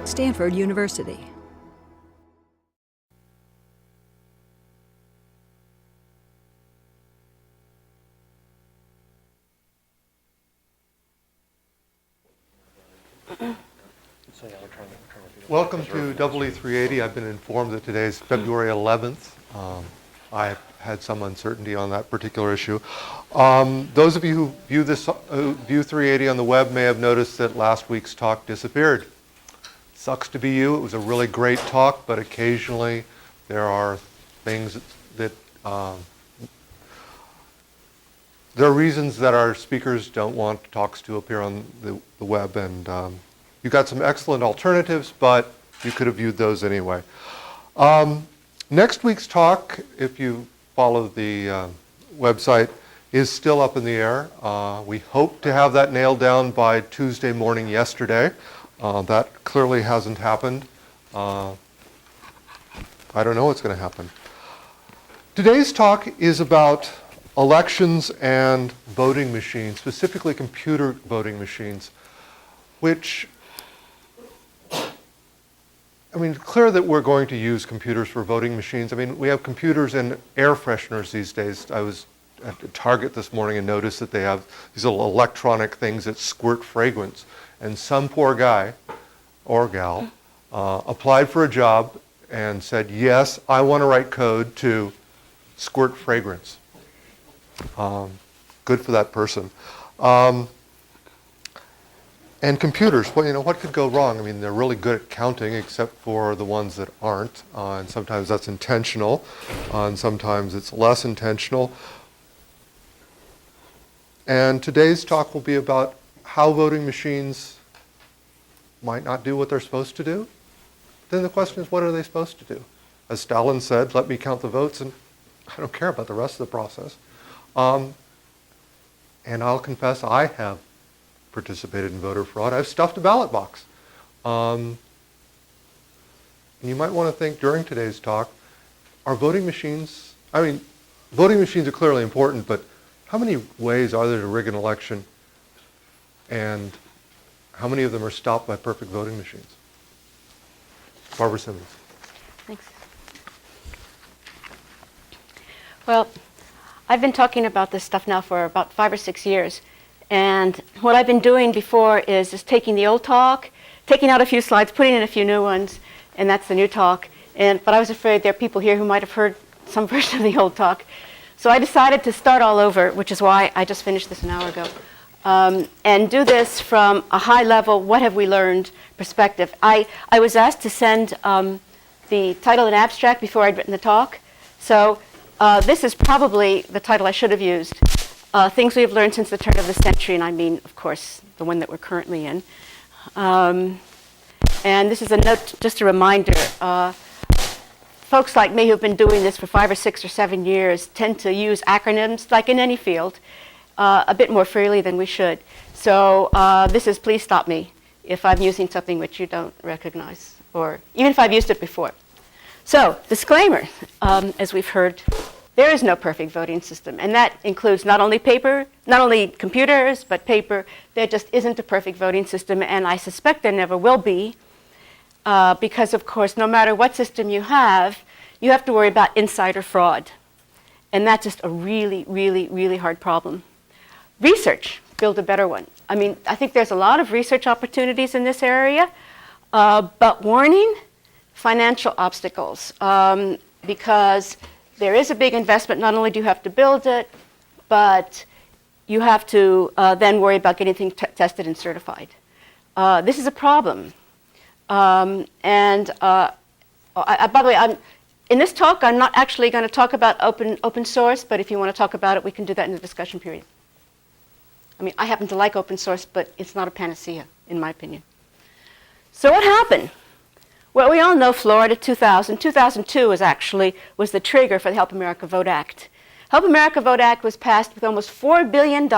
Stanford University. Welcome to EE380. I've been informed that today is February 11th. I had some uncertainty on that particular issue. Those of you who view 380 on the web may have noticed that last week's talk disappeared. Sucks to be you. It was a really great talk, but occasionally there are things that there are reasons that our speakers don't want talks to appear on the web, and you got some excellent alternatives, but you could have viewed those anyway. Next week's talk, if you follow the website, is still up in the air. We hope to have that nailed down by Tuesday morning yesterday. That clearly hasn't happened. I don't know what's going to happen. Today's talk is about elections and voting machines, specifically computer voting machines, which, I mean, it's clear that we're going to use computers for voting machines. I mean, we have computers and air fresheners these days. I was at Target this morning and noticed that they have these little electronic things that squirt fragrance. And some poor guy or gal applied for a job and said, yes, I want to write code to squirt fragrance. Good for that person. And computers, well, you know, what could go wrong? I mean, they're really good at counting, except for the ones that aren't. And sometimes that's intentional, and sometimes it's less intentional. And today's talk will be about how voting machines might not do what they're supposed to do. Then the question is, what are they supposed to do? As Stalin said, let me count the votes, and I don't care about the rest of the process. And I'll confess, I have participated in voter fraud. I've stuffed a ballot box. And you might want to think during today's talk, are voting machines, I mean, voting machines are clearly important, but how many ways are there to rig an election, and how many of them are stopped by perfect voting machines? Barbara Simmons. Thanks. Well, I've been talking about this stuff now for about 5 or 6 years. And what I've been doing before is just taking the old talk, taking out a few slides, putting in a few new ones, and that's the new talk. But I was afraid there are people here who might have heard some version of the old talk. So I decided to start all over, which is why I just finished this an hour ago, and do this from a high level, what have we learned perspective. I was asked to send the title and abstract before I'd written the talk. So this is probably the title I should have used. Things we have learned since the turn of the century, and I mean, of course, the one that we're currently in. And this is a note, just a reminder. Folks like me who've been doing this for 5 or 6 or 7 years tend to use acronyms, like in any field, a bit more freely than we should. So this is please stop me if I'm using something which you don't recognize, or even if I've used it before. So, disclaimer, as we've heard, there is no perfect voting system, and that includes not only paper, not only computers, but paper. There just isn't a perfect voting system, and I suspect there never will be, because of course, no matter what system you have to worry about insider fraud. And that's just a really, really, really hard problem. Research, build a better one. I mean, I think there's a lot of research opportunities in this area, but warning, financial obstacles, because there is a big investment. Not only do you have to build it, but you have to then worry about getting things tested and certified. This is a problem. By the way, in this talk, I'm not actually going to talk about open source, but if you want to talk about it, we can do that in the discussion period. I mean, I happen to like open source, but it's not a panacea, in my opinion. So what happened? Well, we all know Florida 2000. 2002 was the trigger for the Help America Vote Act. Help America Vote Act was passed with almost $4 billion,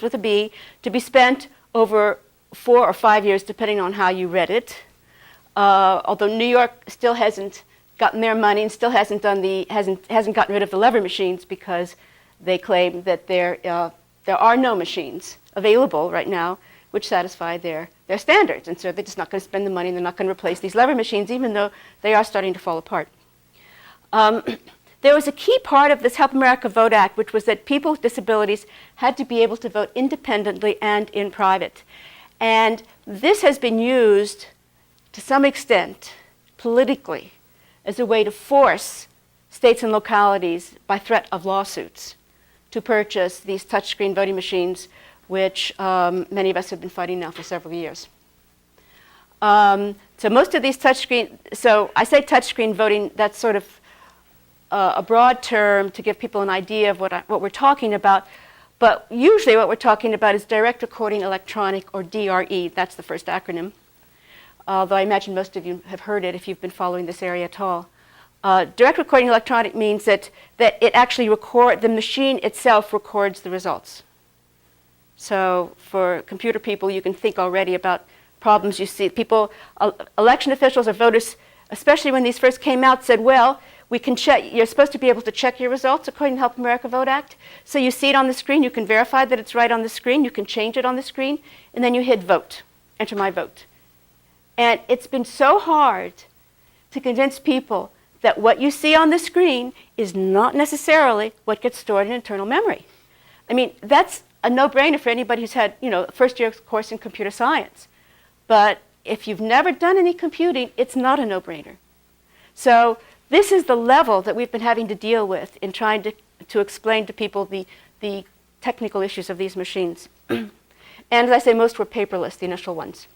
with a B, to be spent over 4 or 5 years, depending on how you read it. Although New York still hasn't gotten their money and still hasn't gotten rid of the lever machines, because they claim that there are no machines available right now which satisfy their standards. And so they're just not going to spend the money, and they're not going to replace these lever machines, even though they are starting to fall apart. There was a key part of this Help America Vote Act, which was that people with disabilities had to be able to vote independently and in private. And this has been used to some extent politically as a way to force states and localities, by threat of lawsuits, to purchase these touchscreen voting machines, which many of us have been fighting now for several years. So most of these touchscreen, so I say touchscreen voting, that's sort of a broad term to give people an idea of what we're talking about. But usually what we're talking about is direct recording electronic, or DRE. That's the first acronym. Although I imagine most of you have heard it if you've been following this area at all. Direct recording electronic means that it actually the machine itself records the results. So for computer people, you can think already about problems you see. People, election officials or voters, especially when these first came out, said, well, we can check, you're supposed to be able to check your results according to Help America Vote Act. So you see it on the screen, you can verify that it's right on the screen, you can change it on the screen, and then you hit vote, enter my vote. And it's been so hard to convince people that what you see on the screen is not necessarily what gets stored in internal memory. I mean, that's a no-brainer for anybody who's had, a first-year course in computer science. But if you've never done any computing, it's not a no-brainer. So this is the level that we've been having to deal with in trying to explain to people the technical issues of these machines. And as I say, most were paperless, the initial ones.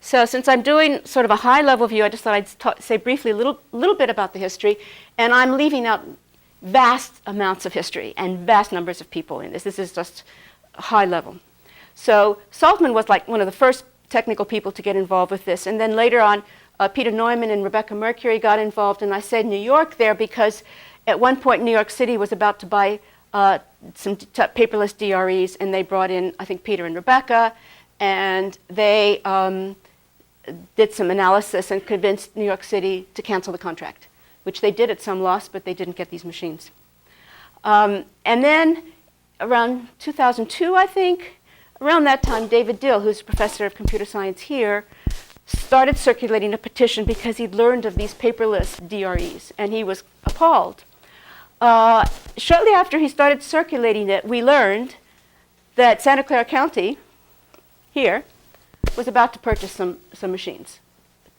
So since I'm doing sort of a high-level view, I just thought I'd say briefly a little bit about the history. And I'm leaving out vast amounts of history and vast numbers of people in this. This is just high level. So Saltzman was like one of the first technical people to get involved with this. And then later on, Peter Neumann and Rebecca Mercury got involved. And I said New York there because at one point New York City was about to buy some paperless DREs. And they brought in, I think, Peter and Rebecca. And they did some analysis and convinced New York City to cancel the contract, which they did at some loss, but they didn't get these machines. And then around 2002, I think, around that time, David Dill, who's a professor of computer science here, started circulating a petition because he'd learned of these paperless DREs, and he was appalled. Shortly after he started circulating it, we learned that Santa Clara County, here, was about to purchase some machines,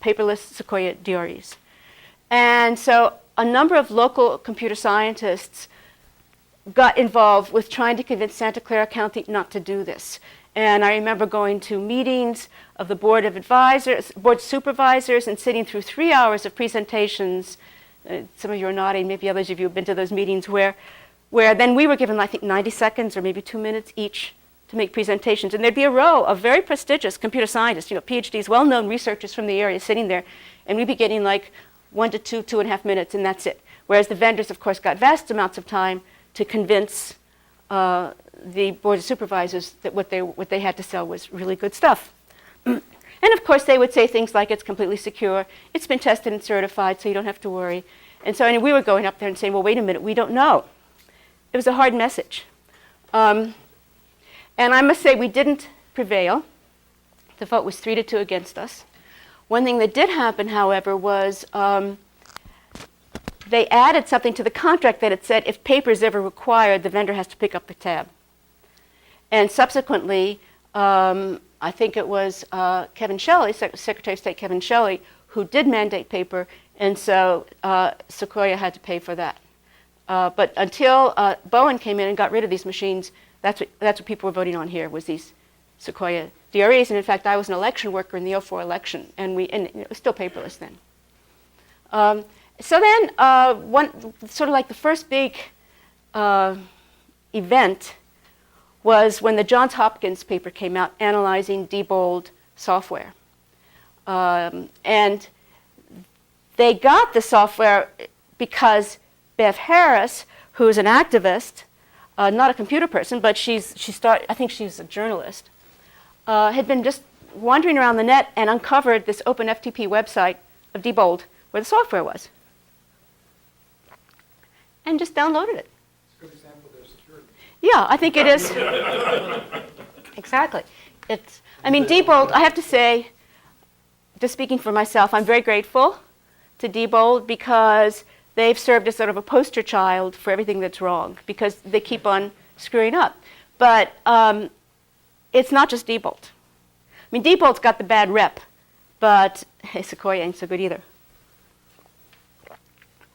paperless Sequoia DREs. And so a number of local computer scientists got involved with trying to convince Santa Clara County not to do this. And I remember going to meetings of the board of supervisors, and sitting through 3 hours of presentations. Some of you are nodding, maybe others of you have been to those meetings where then we were given, I think, 90 seconds or maybe 2 minutes each to make presentations. And there'd be a row of very prestigious computer scientists, PhDs, well-known researchers from the area sitting there. And we'd be getting like 1 to 2.5 minutes, and that's it. Whereas the vendors, of course, got vast amounts of time to convince the board of supervisors that what they had to sell was really good stuff. And of course, they would say things like, it's completely secure, it's been tested and certified, so you don't have to worry. And so we were going up there and saying, well, wait a minute, we don't know. It was a hard message. And I must say, we didn't prevail. The vote was 3-2 against us. One thing that did happen, however, was they added something to the contract that it said if paper is ever required, the vendor has to pick up the tab. And subsequently, I think it was Kevin Shelley, Secretary of State Kevin Shelley, who did mandate paper, and so Sequoia had to pay for that. But until Bowen came in and got rid of these machines, that's what people were voting on here, was these Sequoia DREs. And in fact, I was an election worker in the 2004 election, and it was still paperless then. So then, one sort of like the first big event was when the Johns Hopkins paper came out analyzing debold software. And they got the software because Bev Harris, who is an activist, not a computer person, but I think she's a journalist, had been just wandering around the net and uncovered this OpenFTP website of Diebold where the software was. And just downloaded it. It's a good example of their security. Yeah, I think it is. Exactly. I mean, Diebold, I have to say, just speaking for myself, I'm very grateful to Diebold because they've served as sort of a poster child for everything that's wrong because they keep on screwing up. But it's not just Diebold. I mean, Diebold's got the bad rep, but hey, Sequoia ain't so good either.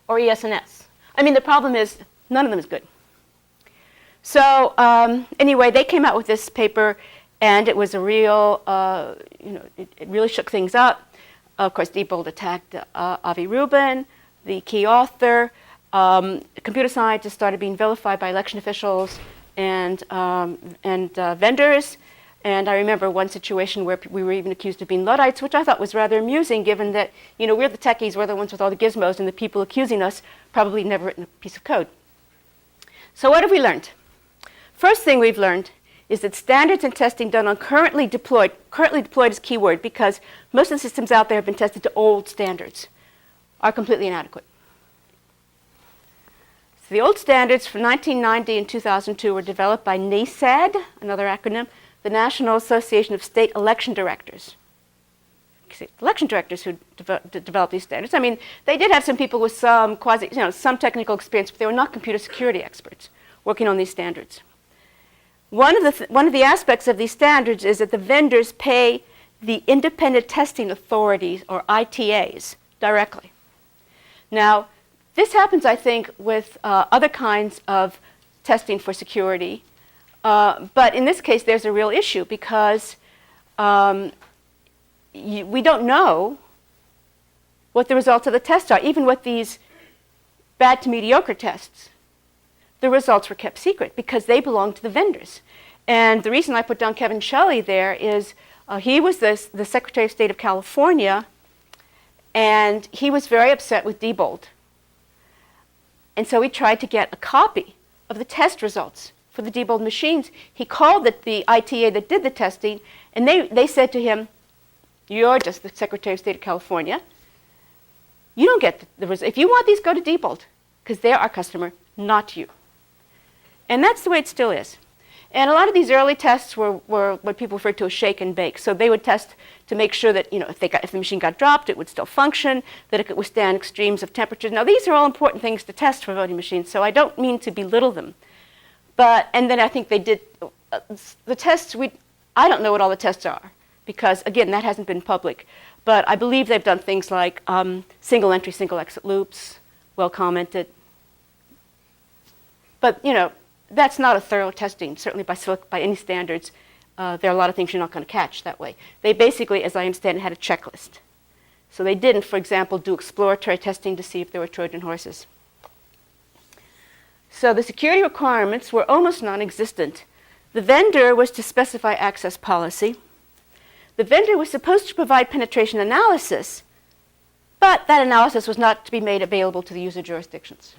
Or ES&S. I mean, the problem is none of them is good. So anyway, they came out with this paper, and it was a real, it really shook things up. Of course, Diebold attacked Avi Rubin, the key author. Computer scientists started being vilified by election officials and vendors. And I remember one situation where we were even accused of being Luddites, which I thought was rather amusing, given that we're the techies, we're the ones with all the gizmos, and the people accusing us probably never written a piece of code. So what have we learned? First thing we've learned is that standards and testing done on currently deployed is keyword because most of the systems out there have been tested to old standards, are completely inadequate. So the old standards from 1990 and 2002 were developed by NASAD, another acronym, the National Association of State Election Directors. Election directors who developed these standards. I mean, they did have some people with some some technical experience, but they were not computer security experts working on these standards. One of the aspects of these standards is that the vendors pay the independent testing authorities, or ITAs, directly. Now, this happens, I think, with other kinds of testing for security, but in this case, there's a real issue because we don't know what the results of the tests are, even with these bad to mediocre tests. The results were kept secret because they belong to the vendors. And the reason I put down Kevin Shelley there is he was the Secretary of State of California, and he was very upset with Diebold. And so he tried to get a copy of the test results for the Diebold machines. He called the ITA that did the testing, and they said to him, "You're just the Secretary of State of California. You don't get the results. If you want these, go to Diebold, because they're our customer, not you." And that's the way it still is. And a lot of these early tests were what people refer to as shake and bake. So they would test to make sure that if the machine got dropped, it would still function, that it could withstand extremes of temperatures. Now these are all important things to test for voting machines, so I don't mean to belittle them. And then I think they did the tests. I don't know what all the tests are because again that hasn't been public. But I believe they've done things like single entry, single exit loops, well commented. But that's not a thorough testing, certainly by any standards. There are a lot of things you're not going to catch that way. They basically, as I understand it, had a checklist. So they didn't, for example, do exploratory testing to see if there were Trojan horses. So the security requirements were almost non-existent. The vendor was to specify access policy. The vendor was supposed to provide penetration analysis, but that analysis was not to be made available to the user jurisdictions.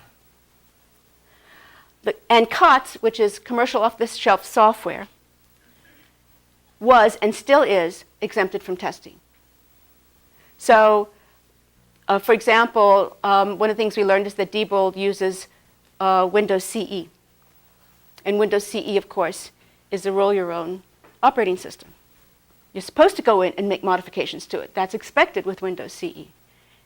And COTS, which is commercial off-the-shelf software, was and still is exempted from testing. So, for example, one of the things we learned is that Diebold uses Windows CE. And Windows CE, of course, is a roll-your-own operating system. You're supposed to go in and make modifications to it. That's expected with Windows CE.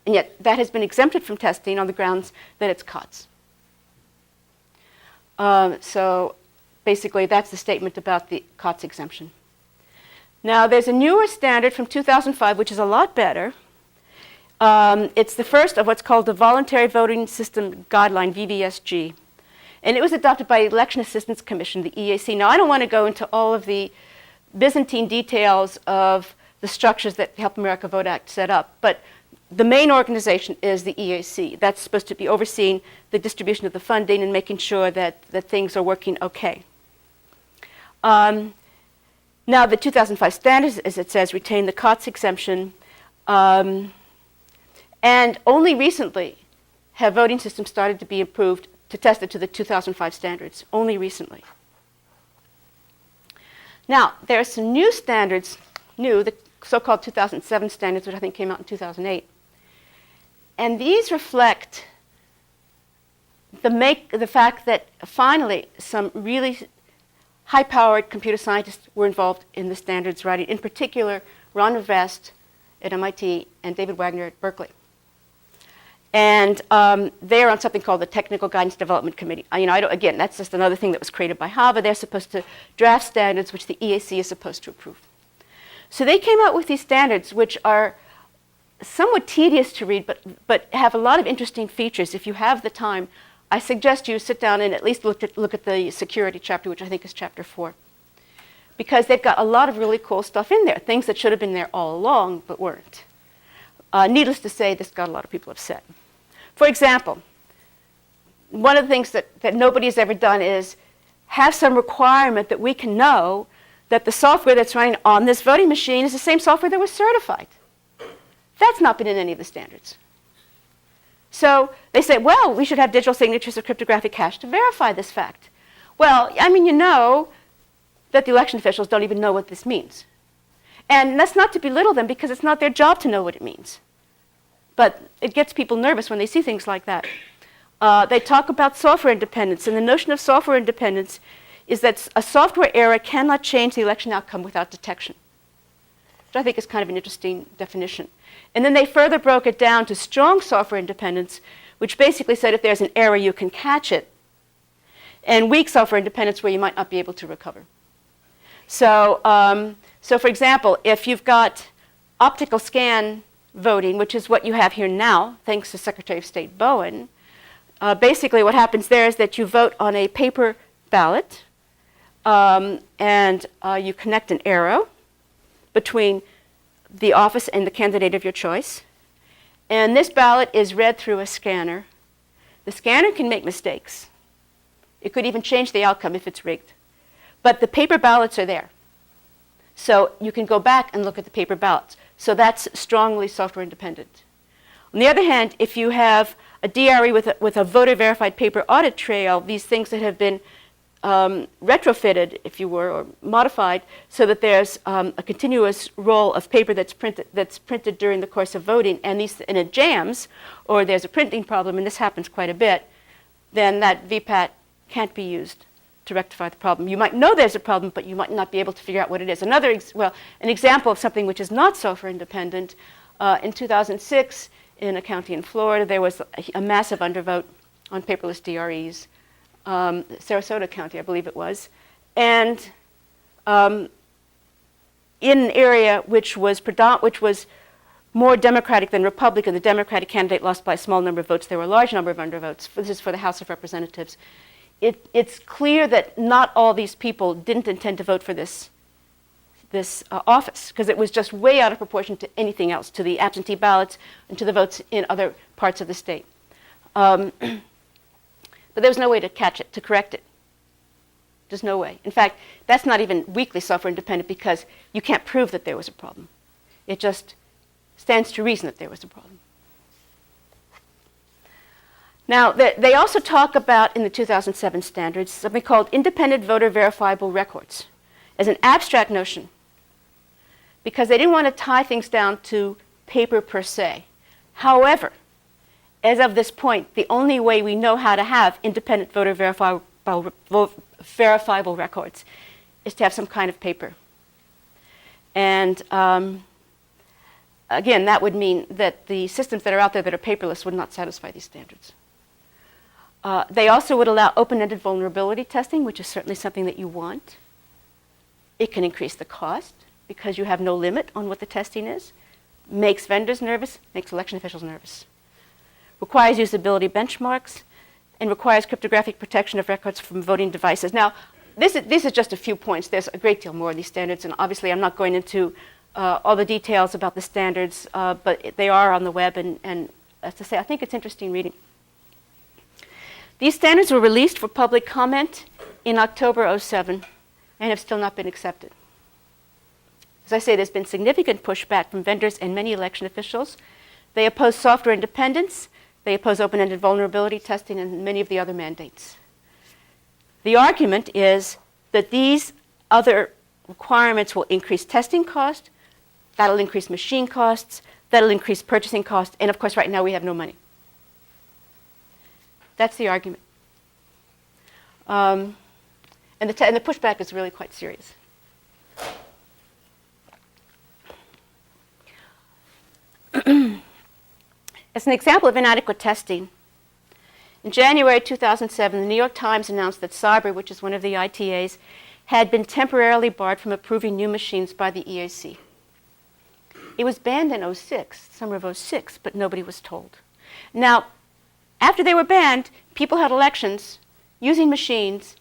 And yet that has been exempted from testing on the grounds that it's COTS. So basically that's the statement about the COTS exemption. Now there's a newer standard from 2005 which is a lot better. It's the first of what's called the Voluntary Voting System Guideline, VVVSG. And it was adopted by the Election Assistance Commission, the EAC. Now I don't want to go into all of the Byzantine details of the structures that the Help America Vote Act set up, but the main organization is the EAC. That's supposed to be overseeing the distribution of the funding and making sure that things are working okay. Now, the 2005 standards, as it says, retain the COTS exemption. And only recently have voting systems started to be improved to test it to the 2005 standards. Only recently. Now, there are some new standards, the so-called 2007 standards, which I think came out in 2008. And these reflect the fact that finally some really high-powered computer scientists were involved in the standards writing, in particular Ron Vest at MIT and David Wagner at Berkeley. And they're on something called the Technical Guidance Development Committee. Again, that's just another thing that was created by HAVA. They're supposed to draft standards which the EAC is supposed to approve. So they came out with these standards, which are somewhat tedious to read, but have a lot of interesting features. If you have the time, I suggest you sit down and at least look at the security chapter, which I think is chapter 4. Because they've got a lot of really cool stuff in there, things that should have been there all along, but weren't. Needless to say, this got a lot of people upset. For example, one of the things that nobody has ever done is have some requirement that we can know that the software that's running on this voting machine is the same software that was certified. That's not been in any of the standards. So they say, well, we should have digital signatures or cryptographic hash to verify this fact. Well, you know that the election officials don't even know what this means. And that's not to belittle them, because it's not their job to know what it means. But it gets people nervous when they see things like that. They talk about software independence, and the notion of software independence is that a software error cannot change the election outcome without detection, which I think is kind of an interesting definition. And then they further broke it down to strong software independence, which basically said if there's an error, you can catch it, and weak software independence where you might not be able to recover. So, for example, if you've got optical scan voting, which is what you have here now, thanks to Secretary of State Bowen, basically what happens there is that you vote on a paper ballot, and you connect an arrow between the office and the candidate of your choice. And this ballot is read through a scanner. The scanner can make mistakes. It could even change the outcome if it's rigged. But the paper ballots are there. So you can go back and look at the paper ballots. So that's strongly software independent. On the other hand, if you have a DRE with a voter-verified paper audit trail, these things that have been retrofitted, if you were, or modified, so that there's a continuous roll of paper that's printed during the course of voting, and it jams, or there's a printing problem, and this happens quite a bit, then that VPAT can't be used to rectify the problem. You might know there's a problem, but you might not be able to figure out what it is. An example of something which is not software independent, in 2006, in a county in Florida, there was a massive undervote on paperless DREs. Sarasota County, I believe it was, and in an area which was more Democratic than Republican. The Democratic candidate lost by a small number of votes. There were a large number of undervotes. This is for the House of Representatives. It's clear that not all these people didn't intend to vote for this office, because it was just way out of proportion to anything else, to the absentee ballots and to the votes in other parts of the state. But there was no way to catch it, to correct it. There's no way. In fact, that's not even weakly software independent, because you can't prove that there was a problem. It just stands to reason that there was a problem. Now, they also talk about, in the 2007 standards, something called independent voter verifiable records as an abstract notion, because they didn't want to tie things down to paper per se. However, as of this point, the only way we know how to have independent voter verifiable records is to have some kind of paper. And again, that would mean that the systems that are out there that are paperless would not satisfy these standards. They also would allow open-ended vulnerability testing, which is certainly something that you want. It can increase the cost because you have no limit on what the testing is. Makes vendors nervous, makes election officials nervous. Requires usability benchmarks, and requires cryptographic protection of records from voting devices. Now, this is just a few points. There's a great deal more of these standards, and obviously I'm not going into all the details about the standards, but they are on the web, and as to say, I think it's interesting reading. These standards were released for public comment in October '07 and have still not been accepted. As I say, there's been significant pushback from vendors and many election officials. They oppose software independence. They oppose open-ended vulnerability testing and many of the other mandates. The argument is that these other requirements will increase testing cost, that'll increase machine costs, that'll increase purchasing costs, and of course right now we have no money. That's the argument. And And the pushback is really quite serious. As an example of inadequate testing, in January 2007, the New York Times announced that Cyber, which is one of the ITAs, had been temporarily barred from approving new machines by the EAC. It was banned in summer of 06, but nobody was told. Now, after they were banned, people had elections using machines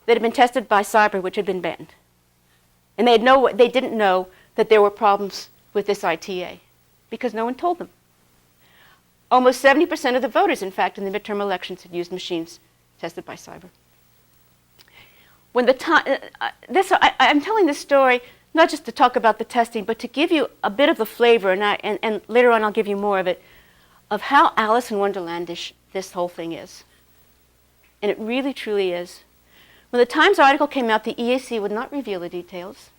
that had been tested by Cyber, which had been banned. And they didn't know that there were problems with this ITA because no one told them. Almost 70% of the voters, in fact, in the midterm elections had used machines tested by Cyber. When I'm telling this story not just to talk about the testing, but to give you a bit of the flavor, and later on I'll give you more of it, of how Alice in Wonderlandish this whole thing is. And it really, truly is. When the Times article came out, the EAC would not reveal the details.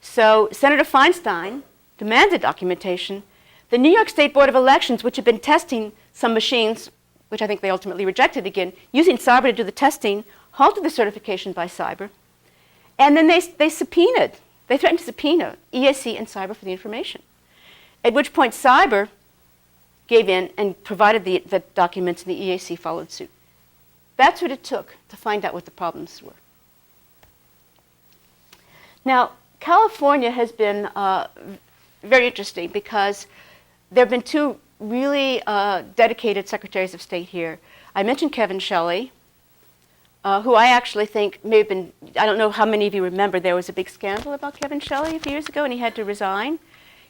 So Senator Feinstein demanded documentation. The New York State Board of Elections, which had been testing some machines, which I think they ultimately rejected again, using Cyber to do the testing, halted the certification by Cyber. And then they threatened to subpoena EAC and Cyber for the information. At which point Cyber gave in and provided the documents, and the EAC followed suit. That's what it took to find out what the problems were. Now, California has been very interesting because there have been two really dedicated secretaries of state here. I mentioned Kevin Shelley, who I actually think may have been, I don't know how many of you remember, there was a big scandal about Kevin Shelley a few years ago, and he had to resign.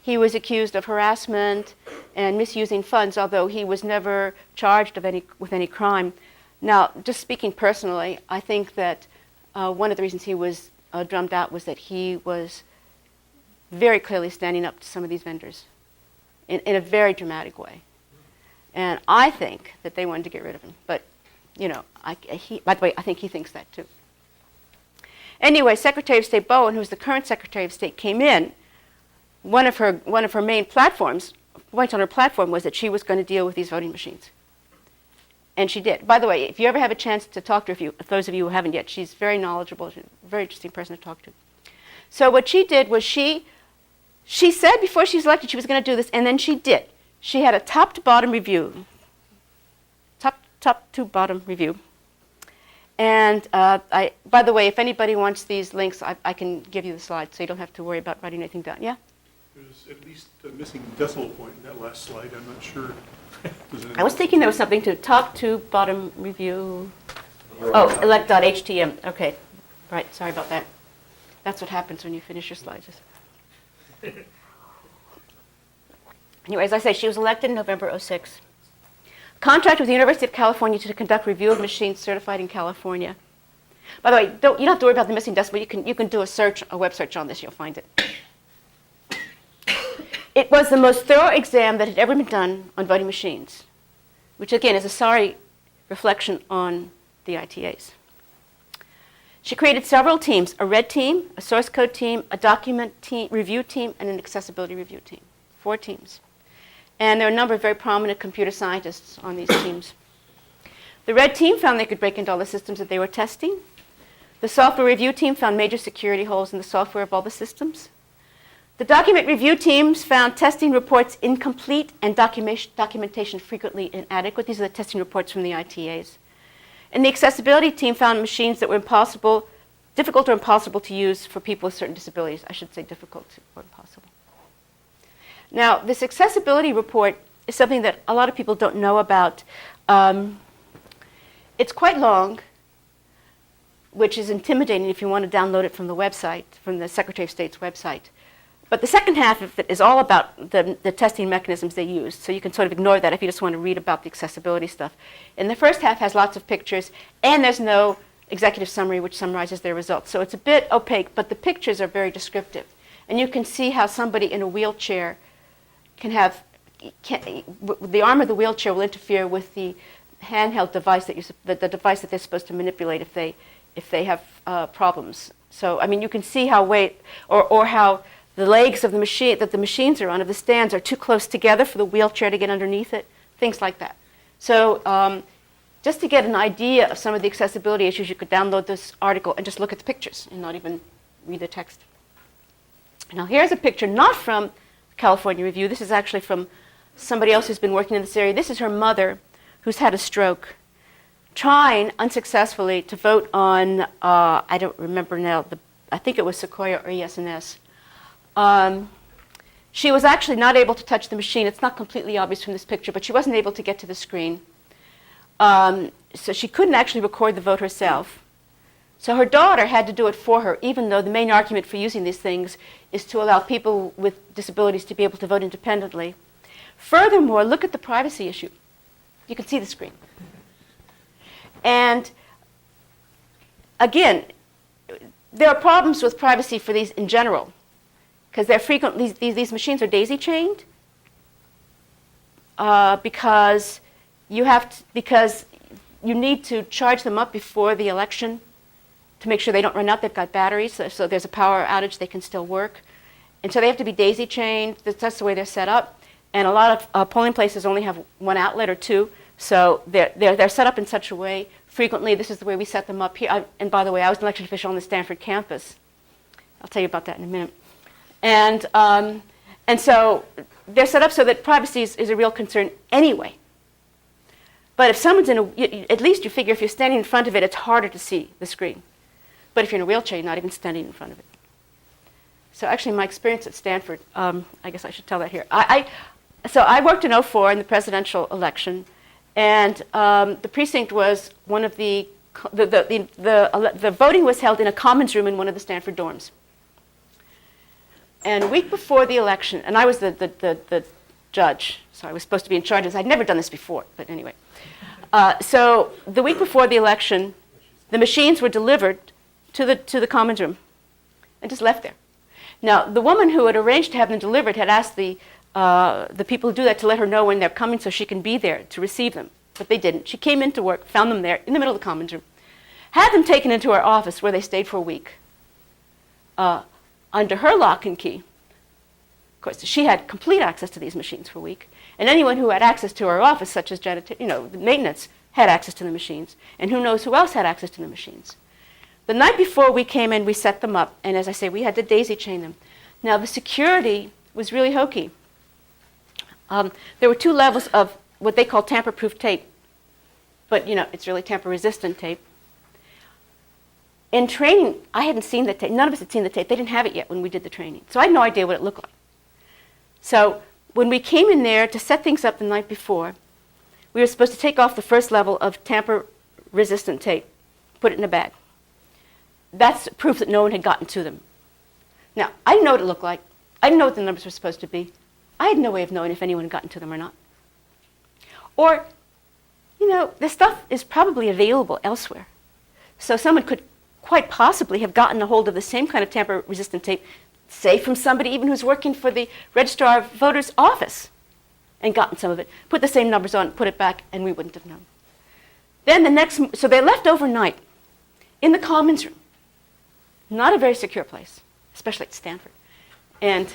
He was accused of harassment and misusing funds, although he was never charged with any crime. Now, just speaking personally, I think that one of the reasons he was drummed out was that he was very clearly standing up to some of these vendors in a very dramatic way. And I think that they wanted to get rid of him. But, you know, by the way, I think he thinks that too. Anyway, Secretary of State Bowen, who's the current Secretary of State, came in. One of her main points on her platform was that she was going to deal with these voting machines. And she did. By the way, if you ever have a chance to talk to her, those of you who haven't yet, she's very knowledgeable, she's a very interesting person to talk to. So what she did was she said before she was elected she was going to do this, and then she did. She had a top-to-bottom review. Top-to-bottom review. And by the way, if anybody wants these links, I can give you the slides, so you don't have to worry about writing anything down. Yeah? There's at least a missing decimal point in that last slide. I'm not sure. I was thinking there was something to top-to-bottom review. Oh, elect.htm. Okay. Right. Sorry about that. That's what happens when you finish your slides. Anyway, as I say, she was elected in November '06. Contract with the University of California to conduct review of machines certified in California. By the way, you don't have to worry about the missing decimal. You can do a web search on this. You'll find it. It was the most thorough exam that had ever been done on voting machines, which again is a sorry reflection on the ITAs. She created several teams: a red team, a source code team, a document team, review team, and an accessibility review team. 4 teams. And there are a number of very prominent computer scientists on these teams. The red team found they could break into all the systems that they were testing. The software review team found major security holes in the software of all the systems. The document review teams found testing reports incomplete and documentation frequently inadequate. These are the testing reports from the ITAs. And the accessibility team found machines that were difficult or impossible to use for people with certain disabilities. I should say difficult or impossible. Now, this accessibility report is something that a lot of people don't know about. It's quite long, which is intimidating if you want to download it from the website, from the Secretary of State's website. But the second half of it is all about the testing mechanisms they used, so you can sort of ignore that if you just want to read about the accessibility stuff. And the first half has lots of pictures, and there's no executive summary which summarizes their results. So it's a bit opaque, but the pictures are very descriptive. And you can see how somebody in a wheelchair the arm of the wheelchair will interfere with the handheld device the device that they're supposed to manipulate if they have problems. So I mean, you can see how or how the legs of the machine that the machines are on, of the stands, are too close together for the wheelchair to get underneath it. Things like that. So just to get an idea of some of the accessibility issues, you could download this article and just look at the pictures and not even read the text. Now here's a picture not from California Review. This is actually from somebody else who's been working in this area. This is her mother who's had a stroke, trying unsuccessfully to vote on, I don't remember now, I think it was Sequoia or ES&S. She was actually not able to touch the machine. It's not completely obvious from this picture, but she wasn't able to get to the screen. So she couldn't actually record the vote herself. So her daughter had to do it for her, even though the main argument for using these things is to allow people with disabilities to be able to vote independently. Furthermore, look at the privacy issue. You can see the screen. And again, there are problems with privacy for these in general, because they're frequently, these machines are daisy chained, because you need to charge them up before the election to make sure they don't run out. They've got batteries, so there's a power outage, they can still work. And so they have to be daisy chained. That's the way they're set up. And a lot of polling places only have one outlet or two, so they're set up in such a way. Frequently, this is the way we set them up here. And by the way, I was an election official on the Stanford campus. I'll tell you about that in a minute. And so they're set up so that privacy is a real concern anyway. But if someone's at least you figure if you're standing in front of it, it's harder to see the screen. But if you're in a wheelchair, you're not even standing in front of it. So actually, my experience at Stanford, I guess I should tell that here. So I worked in 2004 in the presidential election, and the precinct was one of the voting was held in a commons room in one of the Stanford dorms. And a week before the election, and I was the judge, so I was supposed to be in charge of this. I'd never done this before, but anyway. So the week before the election, the machines were delivered to the commons room and just left there. Now, the woman who had arranged to have them delivered had asked the people who do that to let her know when they're coming so she can be there to receive them, but they didn't. She came into work, found them there in the middle of the commons room, had them taken into her office where they stayed for a week. Under her lock and key. Of course, she had complete access to these machines for a week, and anyone who had access to her office, such as maintenance, had access to the machines, and who knows who else had access to the machines. The night before we came in, we set them up, and as I say, we had to daisy chain them. Now, the security was really hokey. There were two levels of what they call tamper-proof tape, but it's really tamper-resistant tape. In training, I hadn't seen the tape. None of us had seen the tape. They didn't have it yet when we did the training. So I had no idea what it looked like. So when we came in there to set things up the night before, we were supposed to take off the first level of tamper-resistant tape, put it in a bag. That's proof that no one had gotten to them. Now, I didn't know what it looked like. I didn't know what the numbers were supposed to be. I had no way of knowing if anyone had gotten to them or not. Or, the stuff is probably available elsewhere. So someone could quite possibly have gotten a hold of the same kind of tamper-resistant tape, say from somebody even who's working for the Registrar of Voters' office, and gotten some of it, put the same numbers on, put it back, and we wouldn't have known. Then so they left overnight in the commons room. Not a very secure place, especially at Stanford. And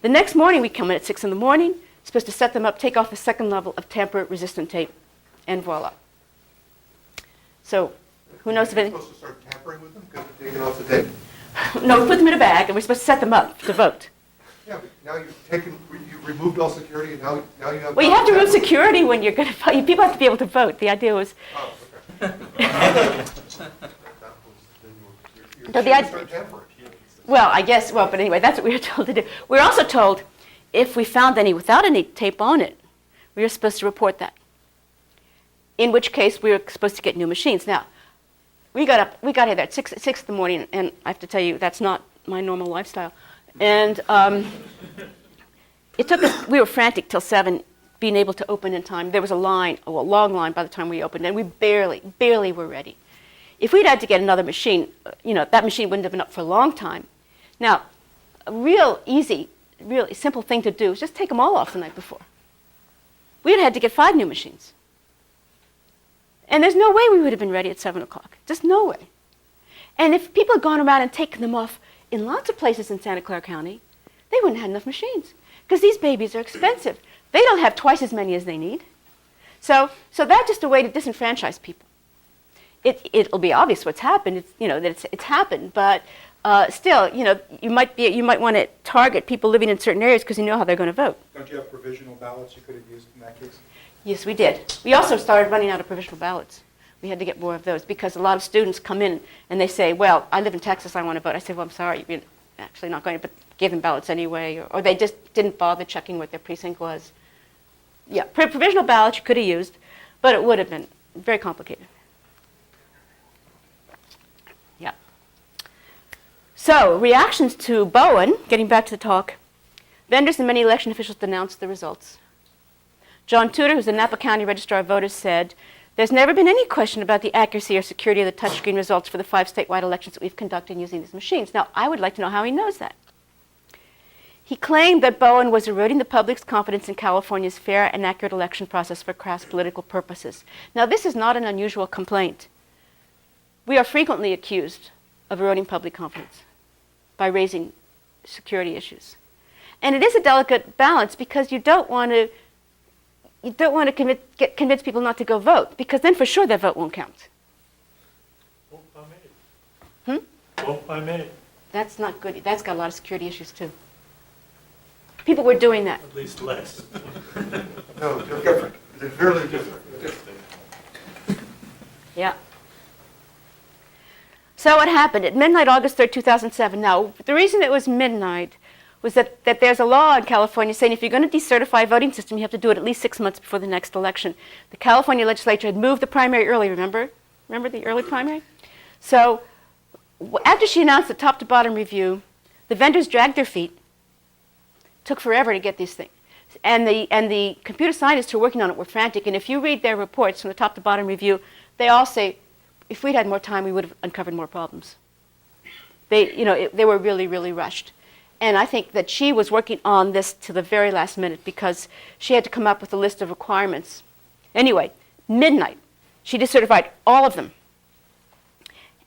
the next morning we come in at 6 in the morning, supposed to set them up, take off the second level of tamper-resistant tape, and voila. So who knows if You're supposed to start tampering with them because they're taking off the tape? No, we put them in a bag, and we're supposed to set them up to vote. Yeah, but now you've removed all security, and now you have... Well, you have to remove security when you're going to vote. People have to be able to vote. The idea was... Oh, okay. So the idea, but anyway, that's what we were told to do. We were also told if we found any without any tape on it, we were supposed to report that. In which case, we were supposed to get new machines. Now, we got here at 6 in the morning, and I have to tell you, that's not my normal lifestyle. And it took us, we were frantic till 7, being able to open in time. There was a long line by the time we opened, and we barely were ready. If we'd had to get another machine, that machine wouldn't have been up for a long time. Now, a real simple thing to do is just take them all off the night before. We'd had to get 5 new machines. And there's no way we would have been ready at 7 o'clock. Just no way. And if people had gone around and taken them off in lots of places in Santa Clara County, they wouldn't have enough machines. Because these babies are expensive. They don't have twice as many as they need. So that's just a way to disenfranchise people. It'll be obvious what's happened. That it's happened, but still, you might want to target people living in certain areas because you know how they're going to vote. Don't you have provisional ballots you could have used in that case? Yes, we did. We also started running out of provisional ballots. We had to get more of those because a lot of students come in and they say, well, I live in Texas, I want to vote. I say, well, I'm sorry, you're actually not going to, but give them ballots anyway. Or they just didn't bother checking what their precinct was. Yeah, provisional ballots you could have used, but it would have been very complicated. Yeah. So, reactions to Bowen, getting back to the talk, vendors and many election officials denounced the results. John Tudor, who's the Napa County Registrar of Voters, said, there's never been any question about the accuracy or security of the touchscreen results for the 5 statewide elections that we've conducted using these machines. Now, I would like to know how he knows that. He claimed that Bowen was eroding the public's confidence in California's fair and accurate election process for crass political purposes. Now, this is not an unusual complaint. We are frequently accused of eroding public confidence by raising security issues. And it is a delicate balance because you don't want to convince people not to go vote, because then for sure their vote won't count. Vote by mail. Vote by mail. That's not good. That's got a lot of security issues too. People were doing that. At least less. No, they're different. They're very different. Yeah. So what happened? At midnight, August 3rd, 2007. Now, the reason it was midnight was that there's a law in California saying if you're going to decertify a voting system, you have to do it at least 6 months before the next election. The California legislature had moved the primary early, remember? Remember the early primary? So after she announced the top-to-bottom review, the vendors dragged their feet. Took forever to get these things. And the computer scientists who were working on it were frantic. And if you read their reports from the top-to-bottom review, they all say, if we'd had more time, we would have uncovered more problems. They were really, really rushed. And I think that she was working on this to the very last minute because she had to come up with a list of requirements. Anyway, midnight, she decertified all of them.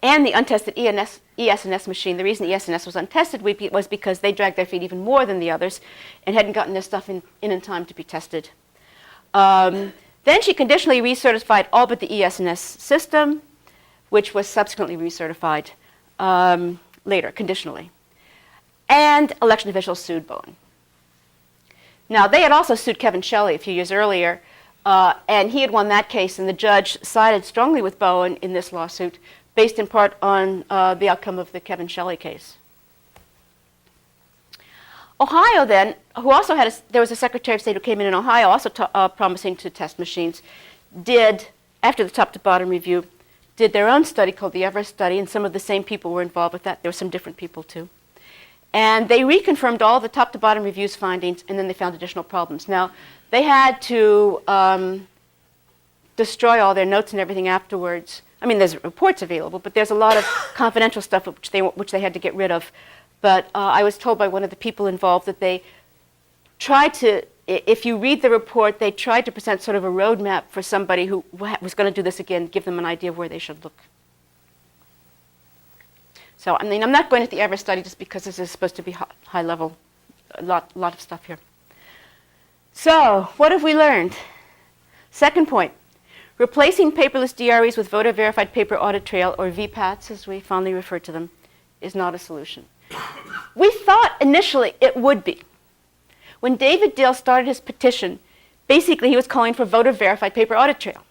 And the untested ES&S machine. The reason ES&S was untested was because they dragged their feet even more than the others and hadn't gotten their stuff in time to be tested. Then she conditionally recertified all but the ES&S system, which was subsequently recertified later, conditionally. And election officials sued Bowen. Now, they had also sued Kevin Shelley a few years earlier, and he had won that case, and the judge sided strongly with Bowen in this lawsuit, based in part on the outcome of the Kevin Shelley case. Ohio then, who also had there was a Secretary of State who came in Ohio also promising to test machines, did, after the top-to-bottom review, did their own study called the Everest study, and some of the same people were involved with that. There were some different people too. And they reconfirmed all the top-to-bottom review's findings, and then they found additional problems. Now, they had to destroy all their notes and everything afterwards. I mean, there's reports available, but there's a lot of confidential stuff which they had to get rid of. But I was told by one of the people involved that they tried to, if you read the report, they tried to present sort of a roadmap for somebody who was going to do this again, give them an idea of where they should look. So, I mean, I'm not going into the Everest study just because this is supposed to be high level, a lot of stuff here. So, what have we learned? Second point. Replacing paperless DREs with voter-verified paper audit trail, or VPATs as we fondly refer to them, is not a solution. We thought initially it would be. When David Dill started his petition, basically he was calling for voter-verified paper audit trail.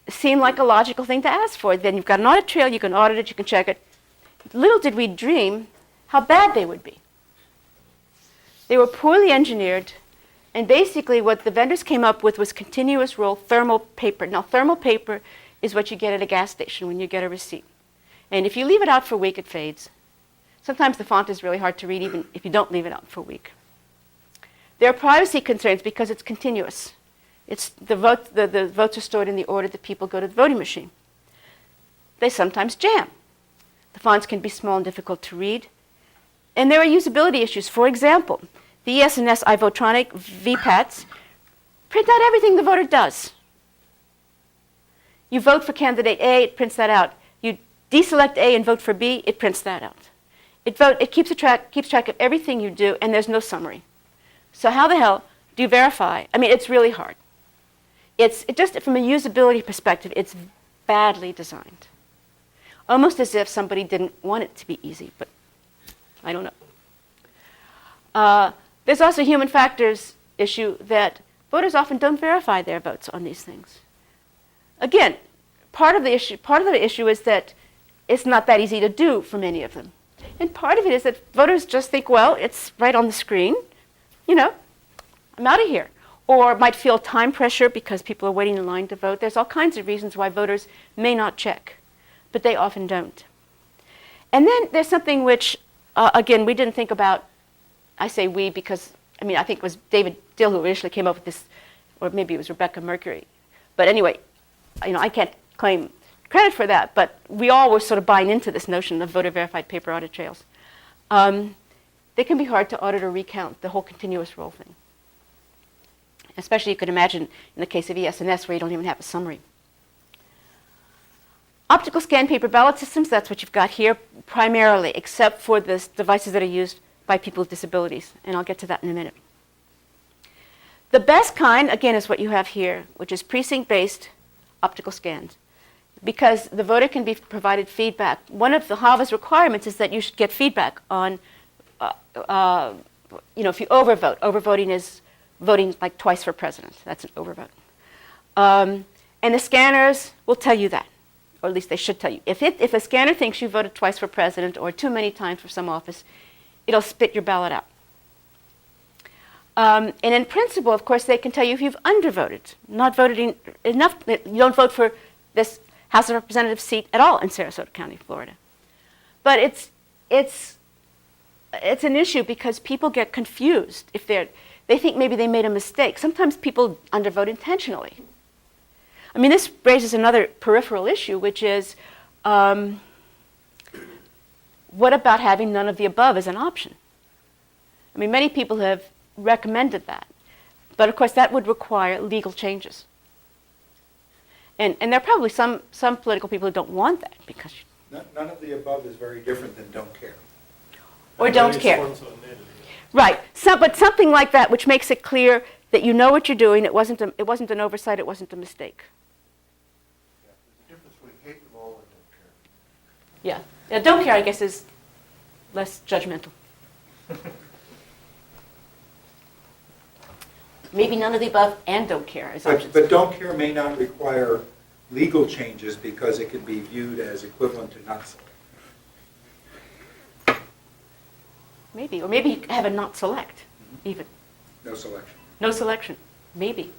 It seemed like a logical thing to ask for. Then you've got an audit trail, you can audit it, you can check it. Little did we dream how bad they would be. They were poorly engineered. And basically what the vendors came up with was continuous roll thermal paper. Now, thermal paper is what you get at a gas station when you get a receipt. And if you leave it out for a week, it fades. Sometimes the font is really hard to read even if you don't leave it out for a week. There are privacy concerns because it's continuous. The votes are stored in the order that people go to the voting machine. They sometimes jam. The fonts can be small and difficult to read. And there are usability issues. For example, the ES&S iVotronic VPATs print out everything the voter does. You vote for candidate A, it prints that out. You deselect A and vote for B, it prints that out. It keeps track of everything you do, and there's no summary. So how the hell do you verify? I mean, it's really hard. just from a usability perspective, it's badly designed. Almost as if somebody didn't want it to be easy, but I don't know. There's also a human factors issue that voters often don't verify their votes on these things. Again, part of the issue is that it's not that easy to do for many of them. And part of it is that voters just think, well, it's right on the screen, I'm out of here. Or might feel time pressure because people are waiting in line to vote. There's all kinds of reasons why voters may not check, but they often don't. And then there's something which, again, we didn't think about. I say we because, I think it was David Dill who initially came up with this, or maybe it was Rebecca Mercury. But anyway, I can't claim credit for that, but we all were sort of buying into this notion of voter-verified paper audit trails. They can be hard to audit or recount, the whole continuous roll thing. Especially you could imagine in the case of ES&S where you don't even have a summary. Optical scan paper ballot systems, that's what you've got here primarily, except for the devices that are used by people with disabilities, and I'll get to that in a minute. The best kind, again, is what you have here, which is precinct-based optical scans, because the voter can be provided feedback. One of the HAVA's requirements is that you should get feedback on, if you overvote. Overvoting is voting like twice for president. That's an overvote. And the scanners will tell you that, or at least they should tell you. If a scanner thinks you voted twice for president or too many times for some office, it'll spit your ballot out. And in principle, of course, they can tell you if you've undervoted, not voted enough, you don't vote for this House of Representatives seat at all in Sarasota County, Florida. But it's an issue because people get confused if they think maybe they made a mistake. Sometimes people undervote intentionally. This raises another peripheral issue, which is what about having none of the above as an option? Many people have recommended that. But of course, that would require legal changes. And there are probably some political people who don't want that because... None of the above is very different than don't care. Or don't care. Right. But something like that which makes it clear that you know what you're doing. It wasn't an oversight. It wasn't a mistake. Yeah, there's a difference between hate them all and don't care. Yeah. Now, don't care, I guess, is less judgmental. Maybe none of the above and don't care as options. But don't care may not require legal changes because it can be viewed as equivalent to not select. Maybe. Or maybe you have a not select, even. No selection. No selection. Maybe.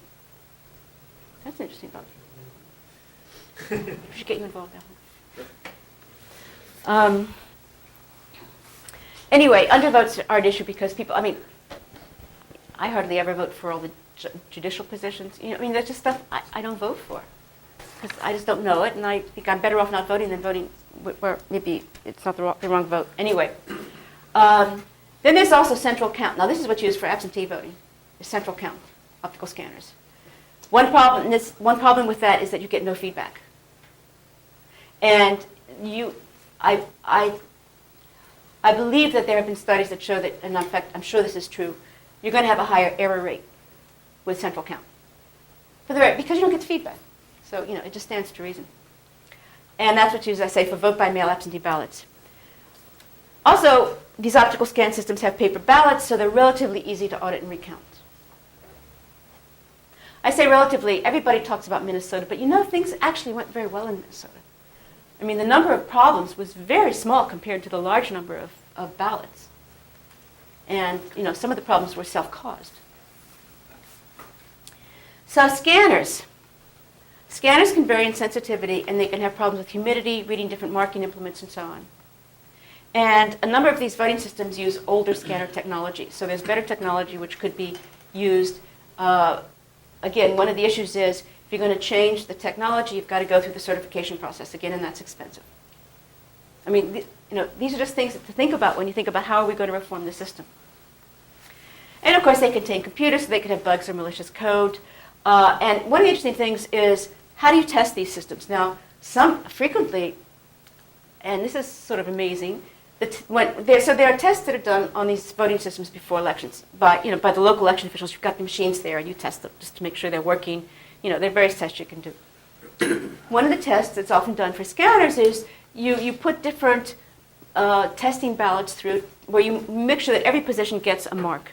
That's an interesting thought. We should get you involved now. Anyway, undervotes are an issue because people, I hardly ever vote for all the judicial positions. That's just stuff I don't vote for because I just don't know it, and I think I'm better off not voting than voting where maybe it's not the wrong vote. Anyway, then there's also central count. Now, this is what's used for absentee voting, is central count, optical scanners. One problem with that is that you get no feedback. And I believe that there have been studies that show that, and in fact, I'm sure this is true, you're going to have a higher error rate with central count. Because you don't get the feedback. So, it just stands to reason. And that's what's used, I say, for vote-by-mail absentee ballots. Also, these optical scan systems have paper ballots, so they're relatively easy to audit and recount. I say relatively, everybody talks about Minnesota, but things actually went very well in Minnesota. The number of problems was very small compared to the large number of ballots. And, some of the problems were self-caused. So scanners. Scanners can vary in sensitivity, and they can have problems with humidity, reading different marking implements, and so on. And a number of these voting systems use older scanner technology. So there's better technology which could be used. Again, one of the issues is if you're going to change the technology, you've got to go through the certification process again, and that's expensive. These are just things to think about when you think about how are we going to reform the system. And of course, they contain computers, so they could have bugs or malicious code. And one of the interesting things is how do you test these systems? Now, frequently, and this is sort of amazing, there are tests that are done on these voting systems before elections by the local election officials. You've got the machines there, and you test them just to make sure they're working. There are various tests you can do. One of the tests that's often done for scanners is you put different testing ballots through where you make sure that every position gets a mark.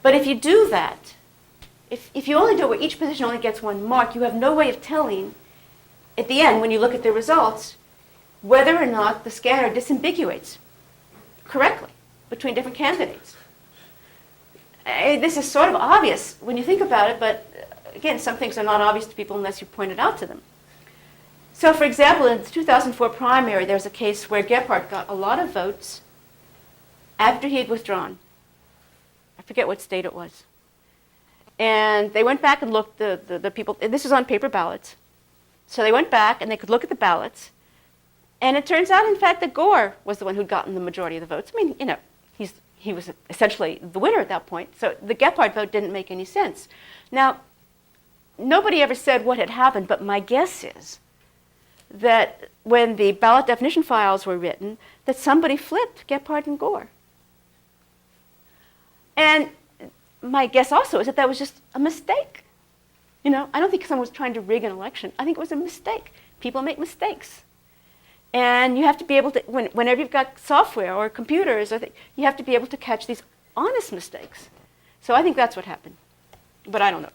But if you do that, if you only do it where each position only gets one mark, you have no way of telling at the end, when you look at the results, whether or not the scanner disambiguates correctly between different candidates. This is sort of obvious when you think about it, but again, some things are not obvious to people unless you point it out to them. So, for example, in the 2004 primary, there was a case where Gephardt got a lot of votes after he had withdrawn. I forget what state it was. And they went back and looked, the people, and this was on paper ballots. So they went back and they could look at the ballots. And it turns out, in fact, that Gore was the one who'd gotten the majority of the votes. I mean, he was essentially the winner at that point. So the Gephardt vote didn't make any sense. Now, nobody ever said what had happened, but my guess is that when the ballot definition files were written, that somebody flipped Gephardt and Gore. And my guess also is that that was just a mistake. I don't think someone was trying to rig an election. I think it was a mistake. People make mistakes. And you have to be able to, whenever you've got software or computers, you have to be able to catch these honest mistakes. So I think that's what happened. But I don't know.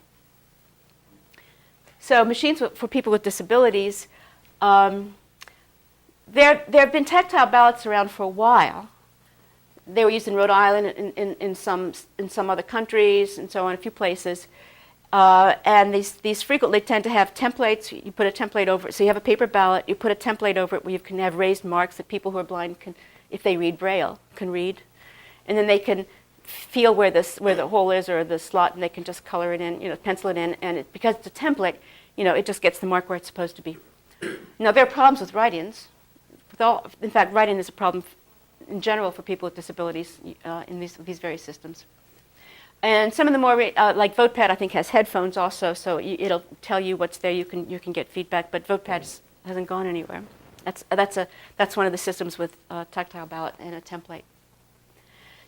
So machines for people with disabilities, there have been tactile ballots around for a while. They were used in Rhode Island, in some other countries, and so on, a few places. And these frequently tend to have templates. You put a template over it. So you have a paper ballot. You put a template over it where you can have raised marks that people who are blind can, if they read Braille, can read. And then they can feel where the hole is or the slot, and they can just color it in, pencil it in. And because it's a template, it just gets the mark where it's supposed to be. Now, there are problems with write-ins. In fact, write-in is a problem in general for people with disabilities in these various systems. And some of the more, like VotePad, I think has headphones also, so it'll tell you what's there. You can get feedback, but VotePad hasn't gone anywhere. That's one of the systems with tactile ballot and a template.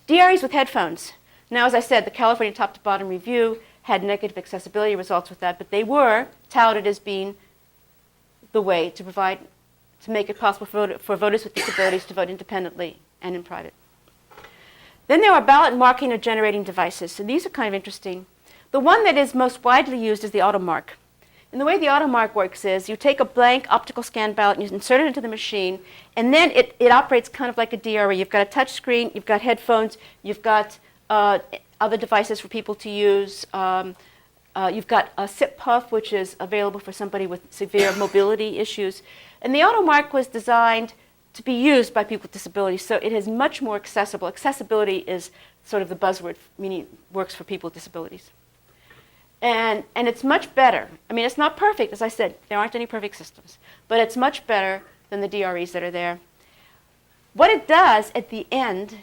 DREs with headphones. Now, as I said, the California top-to-bottom review had negative accessibility results with that, but they were touted as being the way to make it possible for voters with disabilities to vote independently and in private. Then there are ballot marking or generating devices. So these are kind of interesting. The one that is most widely used is the AutoMark. And the way the AutoMark works is you take a blank optical scan ballot and you insert it into the machine, and then it operates kind of like a DRE. You've got a touch screen, you've got headphones, you've got other devices for people to use. You've got a SIP puff, which is available for somebody with severe mobility issues. And the AutoMark was designed to be used by people with disabilities, so it is much more accessible. Accessibility is sort of the buzzword, meaning works for people with disabilities. And it's much better. I mean, it's not perfect, as I said. There aren't any perfect systems. But it's much better than the DREs that are there. What it does at the end,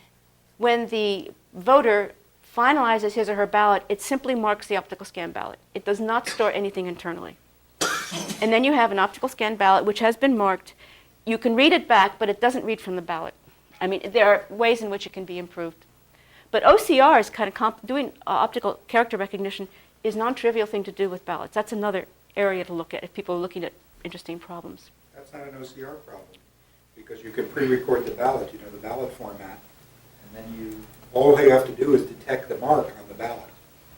when the voter finalizes his or her ballot, it simply marks the optical scan ballot. It does not store anything internally. And then you have an optical scan ballot, which has been marked. You can read it back, but it doesn't read from the ballot. I mean, there are ways in which it can be improved. But OCR is kind of doing optical character recognition is a non-trivial thing to do with ballots. That's another area to look at if people are looking at interesting problems. That's not an OCR problem, because you can pre-record the ballot, the ballot format, and then all you have to do is detect the mark on the ballot,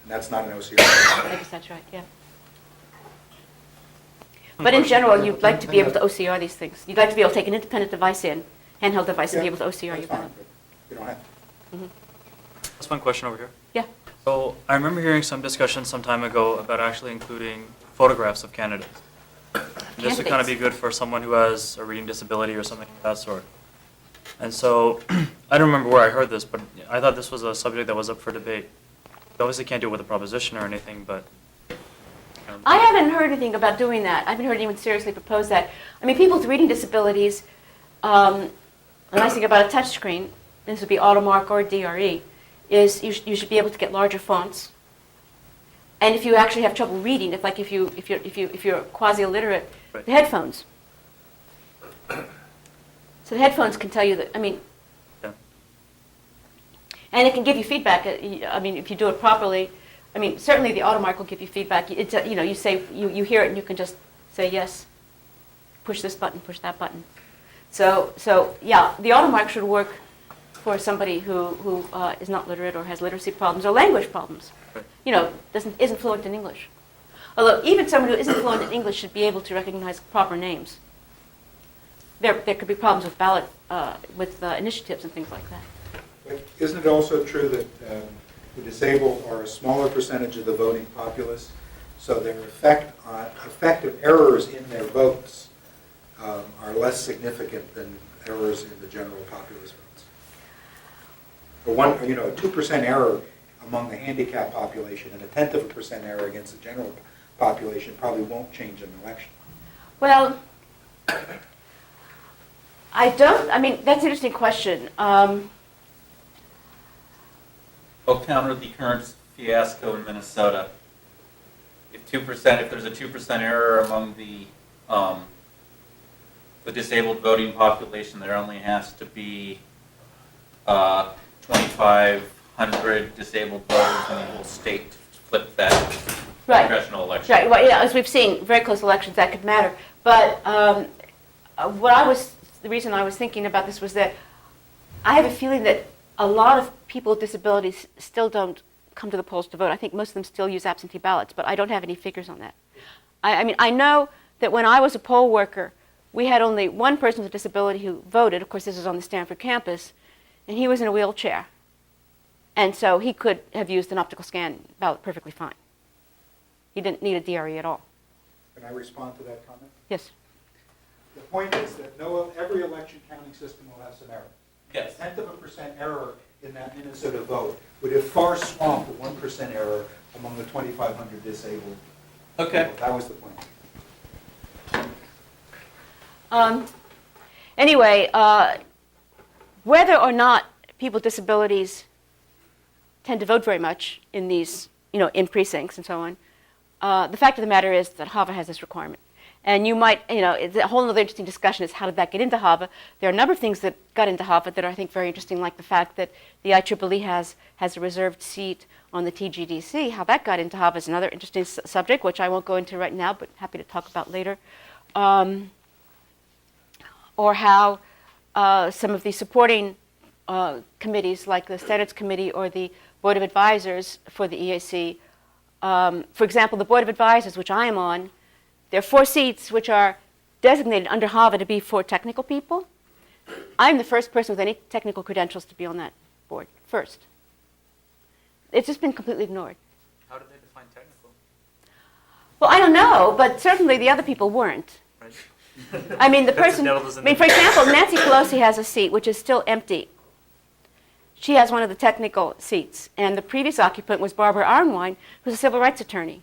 and that's not an OCR problem. I guess that's right, yeah. But in general, you'd like to be able to OCR these things. You'd like to be able to take an independent device in, handheld device, and be able to OCR your ballot. You don't have to. That's one question over here. Yeah. So I remember hearing some discussion some time ago about actually including photographs of candidates. This would kind of be good for someone who has a reading disability or something of that sort. And so I don't remember where I heard this, but I thought this was a subject that was up for debate. You obviously can't do it with a proposition or anything, but... I haven't heard anything about doing that. I haven't heard anyone seriously propose that. I mean, people with reading disabilities, the nice thing about a touch screen, this would be AutoMark or DRE, is you should be able to get larger fonts. And if you actually have trouble reading, if you're quasi-illiterate, right. The headphones. So the headphones can tell you that. I mean, yeah. and it can give you feedback. I mean, if you do it properly. I mean, certainly the automark will give you feedback. It's you know, you say you hear it and you can just say yes, push this button, push that button. So yeah, the automark should work for somebody who is not literate or has literacy problems or language problems. Right. You know, isn't fluent in English. Although even someone who isn't fluent in English should be able to recognize proper names. There could be problems with ballot, with initiatives and things like that. But isn't it also true that the disabled are a smaller percentage of the voting populace, so their effective errors in their votes are less significant than errors in the general populace votes? For one, a 2% error among the handicapped population and 0.1% error against the general population probably won't change an election. Well, I mean, that's an interesting question. I'll counter the current fiasco in Minnesota. If there's a 2% error among the disabled voting population, there only has to be 2,500 disabled voters in the whole state to flip that Right. congressional election. Right. Well, yeah, as we've seen, very close elections, that could matter. But the reason I was thinking about this was that I have a feeling that a lot of people with disabilities still don't come to the polls to vote. I think most of them still use absentee ballots, but I don't have any figures on that. I mean, I know that when I was a poll worker, we had only one person with a disability who voted. Of course, this was on the Stanford campus, and he was in a wheelchair. And so he could have used an optical scan ballot perfectly fine. He didn't need a DRE at all. Can I respond to that comment? Yes. The point is that every election counting system will have some error. Yes. 0.1% error in that Minnesota vote would have far swamped the 1% error among the 2,500 disabled. Okay. That was the point. Anyway, whether or not people with disabilities tend to vote very much in these, in precincts and so on, the fact of the matter is that HAVA has this requirement. And you might, it's a whole other interesting discussion is how did that get into HAVA. There are a number of things that got into HAVA that are, I think, very interesting, like the fact that the IEEE has a reserved seat on the TGDC. How that got into HAVA is another interesting subject, which I won't go into right now, but happy to talk about later. Or how some of the supporting committees, like the Standards Committee or the Board of Advisors for the EAC, for example, the Board of Advisors, which I am on, there are 4 seats which are designated under HAVA to be for technical people. I'm the first person with any technical credentials to be on that board, first. It's just been completely ignored. How do they define technical? Well, I don't know, but certainly the other people weren't. Right. I mean, That's the devil's in the for example, Nancy Pelosi has a seat which is still empty. She has one of the technical seats, and the previous occupant was Barbara Arnwine, who's a civil rights attorney.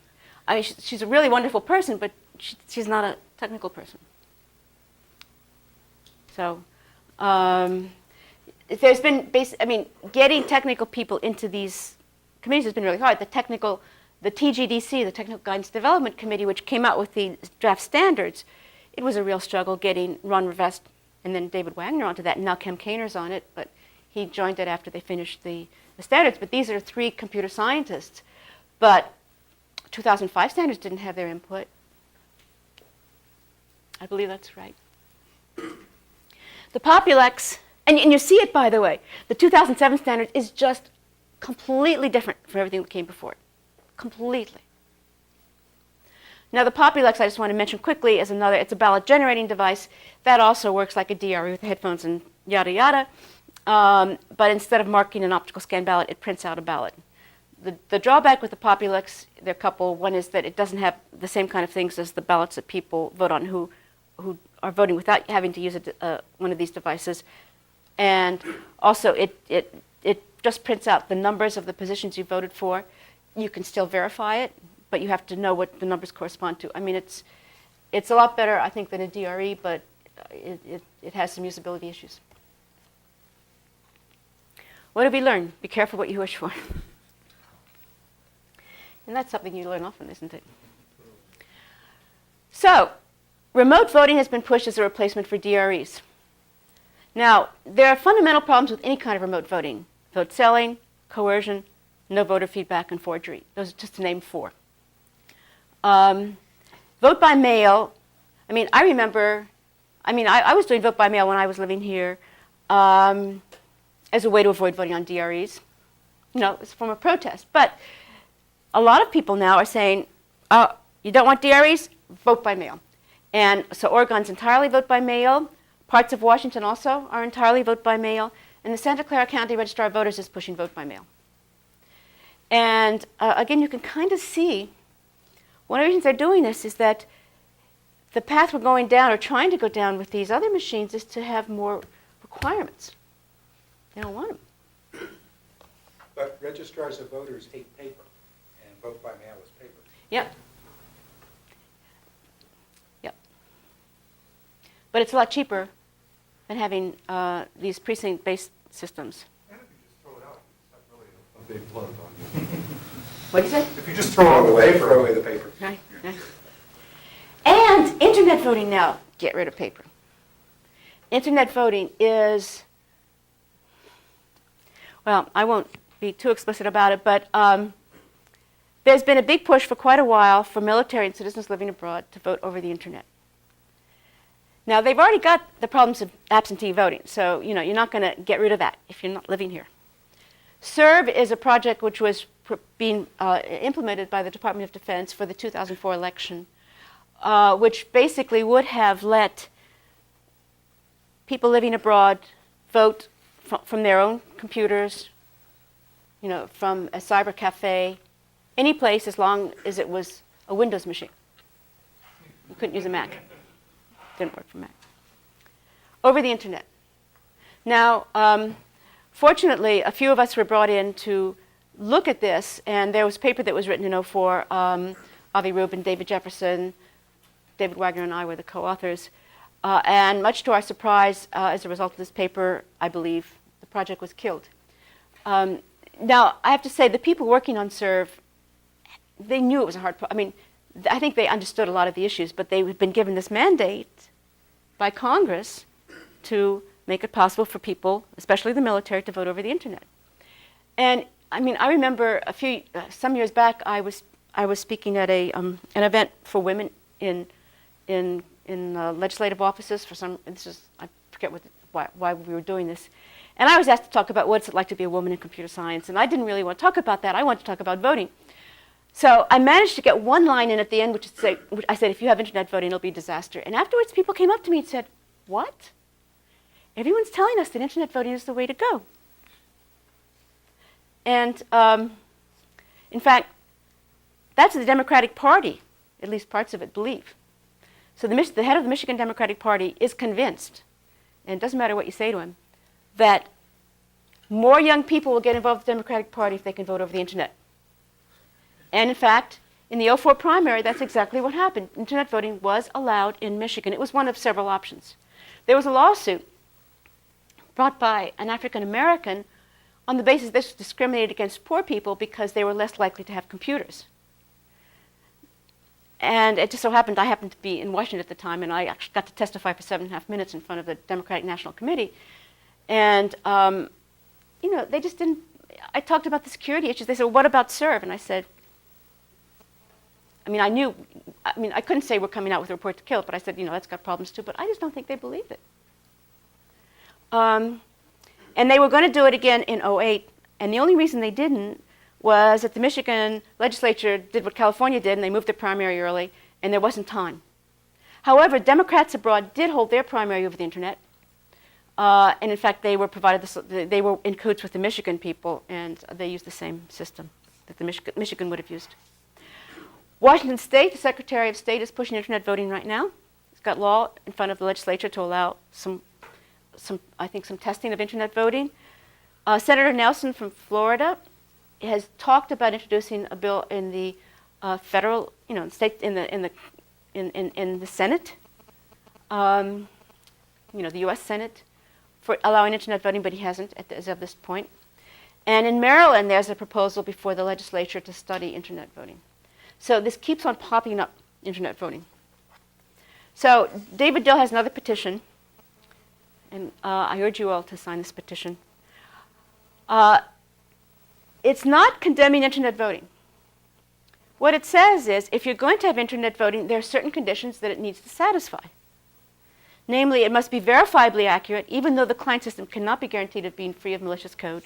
I mean, she's a really wonderful person, but she's not a technical person. So there's been, getting technical people into these committees has been really hard. The TGDC, the Technical Guidance Development Committee, which came out with the draft standards, it was a real struggle getting Ron Rivest and then David Wagner onto that, and now Kem Kaner's on it, but he joined it after they finished the standards. But these are 3 computer scientists. But 2005 standards didn't have their input. I believe that's right. The Populex, and you see it, by the way, the 2007 standard is just completely different from everything that came before it. Completely. Now, the Populex, I just want to mention quickly, is it's a ballot generating device. That also works like a DRE with headphones and yada yada. But instead of marking an optical scan ballot, it prints out a ballot. The drawback with the Populex, there are a couple. One is that it doesn't have the same kind of things as the ballots that people vote on who are voting without having to use one of these devices. And also, it just prints out the numbers of the positions you voted for. You can still verify it, but you have to know what the numbers correspond to. I mean, it's a lot better, I think, than a DRE, but it has some usability issues. What did we learn? Be careful what you wish for. And that's something you learn often, isn't it? So, remote voting has been pushed as a replacement for DREs. Now, there are fundamental problems with any kind of remote voting: vote selling, coercion, no voter feedback, and forgery. Those are just to name 4. Vote by mail, I mean, I remember, I was doing vote by mail when I was living here as a way to avoid voting on DREs. It's a form of protest. But a lot of people now are saying, oh, you don't want DREs? Vote by mail. And so Oregon's entirely vote by mail. Parts of Washington also are entirely vote by mail. And the Santa Clara County Registrar of Voters is pushing vote by mail. And again, you can kind of see one of the reasons they're doing this is that the path we're going down or trying to go down with these other machines is to have more requirements. They don't want them. But registrars of voters hate paper, and vote by mail is paper. Yep. Yep. But it's a lot cheaper than having these precinct-based systems. And if you just throw it out, it's not really a big load on you. What do you say? If you just throw Throw away the paper. Right. And internet voting now. Get rid of paper. Internet voting is, well, I won't be too explicit about it, but there's been a big push for quite a while for military and citizens living abroad to vote over the internet. Now, they've already got the problems of absentee voting, so you're not going to get rid of that if you're not living here. SERV is a project which was being implemented by the Department of Defense for the 2004 election, which basically would have let people living abroad vote from their own computers, from a cyber cafe, any place as long as it was a Windows machine. You couldn't use a Mac. Didn't work for Mac. Over the internet. Now, fortunately, a few of us were brought in to look at this, and there was a paper that was written in 2004. Avi Rubin, David Jefferson, David Wagner, and I were the co-authors. And much to our surprise, as a result of this paper, I believe, the project was killed. Now, I have to say, the people working on SERV, they knew it was a hard problem. I think they understood a lot of the issues, but they had been given this mandate by Congress to make it possible for people, especially the military, to vote over the internet. And I remember some years back, I was speaking at an event for women in legislative offices. I forget why we were doing this, and I was asked to talk about what's it like to be a woman in computer science, and I didn't really want to talk about that. I wanted to talk about voting. So I managed to get one line in at the end, which I said, if you have internet voting, it'll be a disaster. And afterwards, people came up to me and said, what? Everyone's telling us that internet voting is the way to go. And in fact, that's what the Democratic Party, at least parts of it, believe. So the head of the Michigan Democratic Party is convinced, and it doesn't matter what you say to him, that more young people will get involved with the Democratic Party if they can vote over the internet. And in fact, in the 2004 primary, that's exactly what happened. Internet voting was allowed in Michigan. It was one of several options. There was a lawsuit brought by an African American on the basis this discriminated against poor people because they were less likely to have computers. And it just so happened I happened to be in Washington at the time, and I actually got to testify for 7.5 minutes in front of the Democratic National Committee. And they just didn't. I talked about the security issues. They said, well, "What about SERV?" And I said, I couldn't say we're coming out with a report to kill it, but I said, that's got problems too. But I just don't think they believed it. And they were going to do it again in 2008, and the only reason they didn't was that the Michigan legislature did what California did, and they moved the primary early, and there wasn't time. However, Democrats abroad did hold their primary over the internet, and in fact, they were they were in cahoots with the Michigan people, and they used the same system that the Michigan would have used. Washington State, the Secretary of State is pushing internet voting right now. It's got law in front of the legislature to allow some testing of internet voting. Senator Nelson from Florida has talked about introducing a bill in the federal, state in the Senate, the U.S. Senate, for allowing internet voting, but he hasn't as of this point. And in Maryland, there's a proposal before the legislature to study internet voting. So this keeps on popping up, internet voting. So David Dill has another petition, and I urge you all to sign this petition. It's not condemning internet voting. What it says is, if you're going to have internet voting, there are certain conditions that it needs to satisfy. Namely, it must be verifiably accurate, even though the client system cannot be guaranteed of being free of malicious code,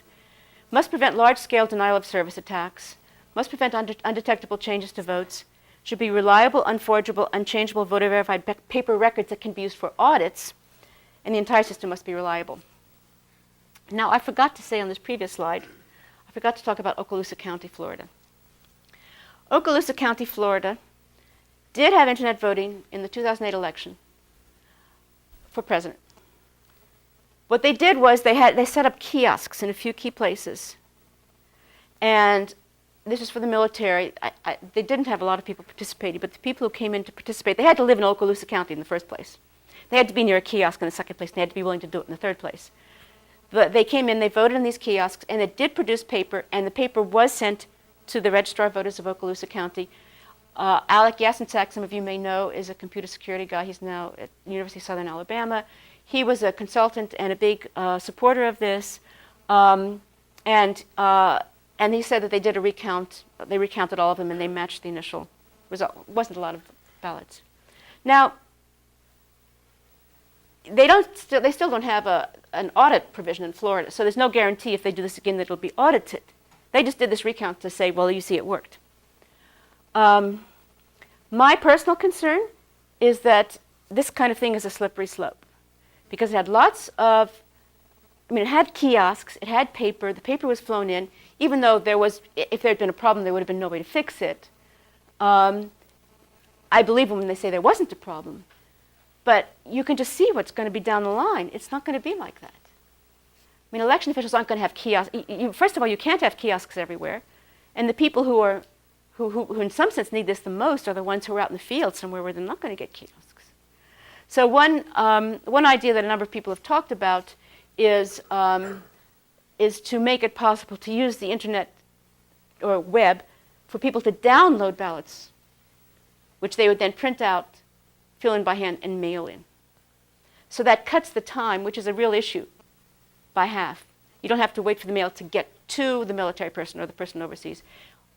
must prevent large-scale denial of service attacks, must prevent undetectable changes to votes, should be reliable, unforgeable, unchangeable voter-verified paper records that can be used for audits, and the entire system must be reliable. Now, I forgot to say on this previous slide, I forgot to talk about Okaloosa County, Florida. Okaloosa County, Florida did have internet voting in the 2008 election for president. What they did was they set up kiosks in a few key places. And this is for the military. They didn't have a lot of people participating, but the people who came in to participate, they had to live in Okaloosa County in the first place. They had to be near a kiosk in the second place, and they had to be willing to do it in the third place. But they came in, they voted in these kiosks, and it did produce paper, and the paper was sent to the Registrar of Voters of Okaloosa County. Alec Yasenczak, some of you may know, is a computer security guy. He's now at University of Southern Alabama. He was a consultant and a big supporter of this. And he said that they did a recount. They recounted all of them, and they matched the initial result. It wasn't a lot of ballots. Now, they still don't have an audit provision in Florida, so there's no guarantee if they do this again that it'll be audited. They just did this recount to say, well, you see, it worked. My personal concern is that this kind of thing is a slippery slope, because it had it had kiosks, it had paper, the paper was flown in, even though if there had been a problem, there would have been no way to fix it. I believe them when they say there wasn't a problem. But you can just see what's going to be down the line. It's not going to be like that. I mean, election officials aren't going to have kiosks. First of all, you can't have kiosks everywhere. And the people who in some sense need this the most are the ones who are out in the field somewhere where they're not going to get kiosks. So one idea that a number of people have talked about is to make it possible to use the internet or web for people to download ballots, which they would then print out, fill in by hand, and mail in. So that cuts the time, which is a real issue, by half. You don't have to wait for the mail to get to the military person or the person overseas.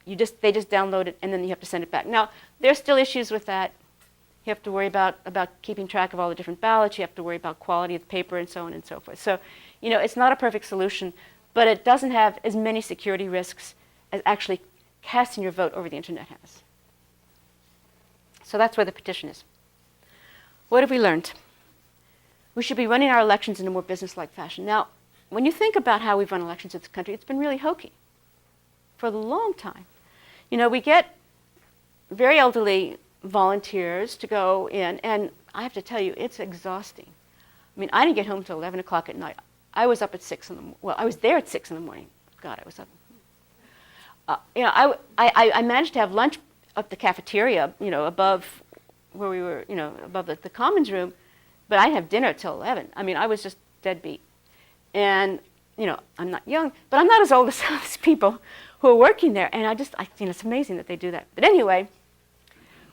They just download it, and then you have to send it back. Now, there's still issues with that. You have to worry about keeping track of all the different ballots. You have to worry about quality of the paper and so on and so forth. So, it's not a perfect solution, but it doesn't have as many security risks as actually casting your vote over the internet has. So that's where the petition is. What have we learned? We should be running our elections in a more business-like fashion. Now, when you think about how we've run elections in this country, it's been really hokey for a long time. We get very elderly volunteers to go in, and I have to tell you, it's exhausting. I mean, I didn't get home until 11 o'clock at night. I was up at 6 in the morning. Well, I was there at 6 in the morning. God, I was up. I managed to have lunch up the cafeteria, above where we were, above the commons room, but I didn't have dinner till 11. I mean, I was just dead beat. And, I'm not young, but I'm not as old as some of these people who are working there. And it's amazing that they do that. But anyway,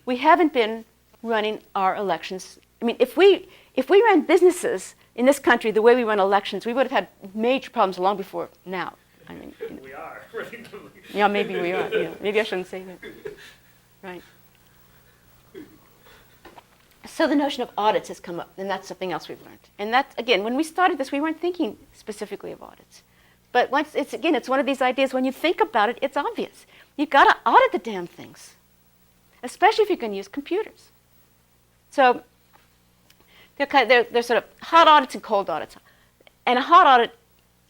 we haven't been running our elections. I mean, if we ran businesses in this country the way we run elections, we would have had major problems long before now. I mean, We are. yeah, maybe we are. Maybe I shouldn't say that. Right. So the notion of audits has come up, and that's something else we've learned. And that, again, when we started this, we weren't thinking specifically of audits. But it's one of these ideas, when you think about it, it's obvious. You've got to audit the damn things, especially if you're going to use computers. So they're sort of hot audits and cold audits. And a hot audit,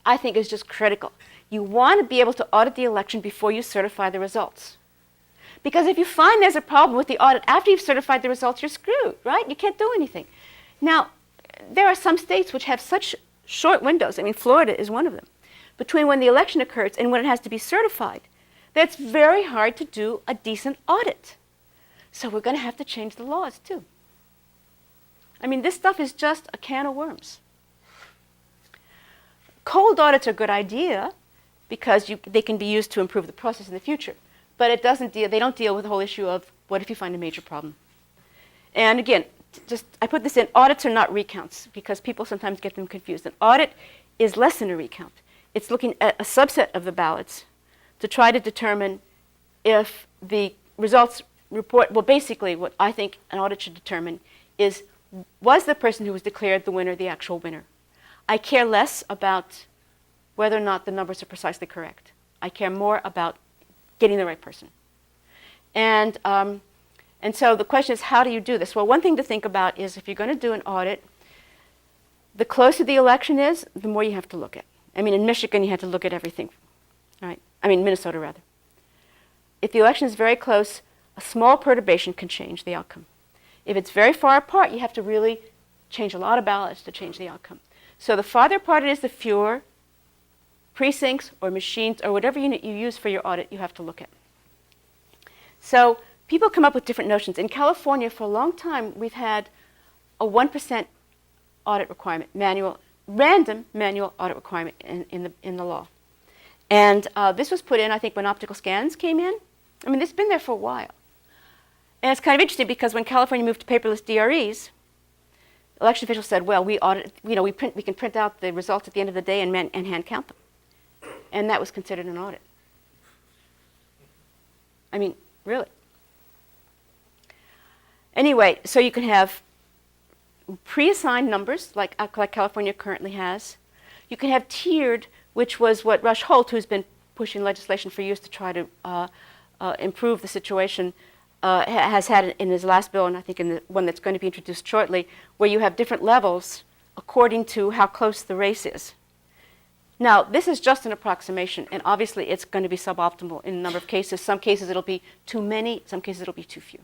I think, is just critical. You want to be able to audit the election before you certify the results. Because if you find there's a problem with the audit after you've certified the results, you're screwed, right? You can't do anything. Now, there are some states which have such short windows. I mean, Florida is one of them, between when the election occurs and when it has to be certified, that's very hard to do a decent audit. So we're going to have to change the laws, too. I mean, this stuff is just a can of worms. Cold audits are a good idea because they can be used to improve the process in the future. But they don't deal with the whole issue of what if you find a major problem. And again, I put this in, audits are not recounts because people sometimes get them confused. An audit is less than a recount. It's looking at a subset of the ballots to try to determine if the results report, well, basically what I think an audit should determine is, was the person who was declared the winner the actual winner? I care less about whether or not the numbers are precisely correct. I care more about getting the right person. And so the question is, how do you do this? Well, one thing to think about is if you're going to do an audit, the closer the election is, the more you have to look at. I mean, in Michigan, you had to look at everything, right? I mean, Minnesota, rather. If the election is very close, a small perturbation can change the outcome. If it's very far apart, you have to really change a lot of ballots to change the outcome. So the farther apart it is, the fewer precincts or machines or whatever unit you use for your audit you have to look at. So people come up with different notions. In California, for a long time, we've had a 1% audit requirement, random manual audit requirement in the law. And this was put in, I think, when optical scans came in. I mean, it's been there for a while. And it's kind of interesting because when California moved to paperless DREs, election officials said, well, we can print out the results at the end of the day and hand count them. And that was considered an audit. I mean, really. Anyway, so you can have pre-assigned numbers, like California currently has. You can have tiered, which was what Rush Holt, who's been pushing legislation for years to try to improve the situation, has had in his last bill, and I think in the one that's going to be introduced shortly, where you have different levels according to how close the race is. Now, this is just an approximation, and obviously it's going to be suboptimal in a number of cases. Some cases it'll be too many, some cases it'll be too few.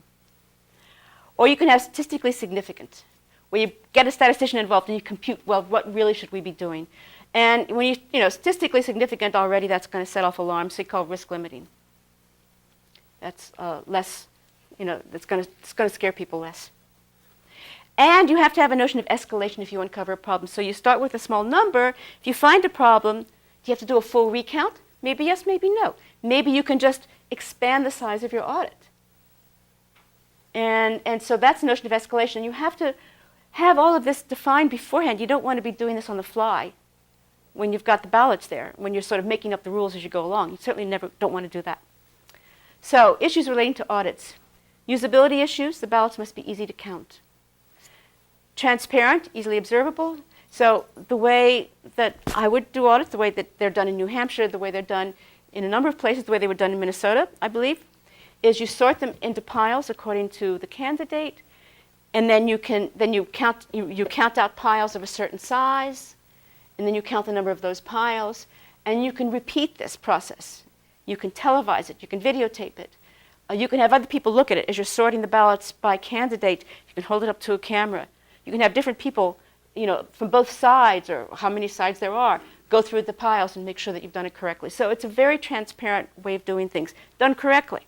Or you can have statistically significant, where you get a statistician involved and you compute, well, what really should we be doing? And when statistically significant already, that's going to set off alarms, so you call risk limiting. That's less, it's going to scare people less. And you have to have a notion of escalation if you uncover a problem. So you start with a small number. If you find a problem, do you have to do a full recount? Maybe yes, maybe no. Maybe you can just expand the size of your audit. And so that's the notion of escalation. You have to have all of this defined beforehand. You don't want to be doing this on the fly when you've got the ballots there, when you're sort of making up the rules as you go along. You certainly never don't want to do that. So issues relating to audits. Usability issues, the ballots must be easy to count. Transparent, easily observable. So the way that I would do audits, the way that they're done in New Hampshire, the way they're done in a number of places, the way they were done in Minnesota, I believe, is you sort them into piles according to the candidate, and then you count out piles of a certain size, and then you count the number of those piles, and you can repeat this process. You can televise it, you can videotape it. You can have other people look at it as you're sorting the ballots by candidate. You can hold it up to a camera. You can have different people, from both sides, or how many sides there are, go through the piles and make sure that you've done it correctly. So it's a very transparent way of doing things, done correctly.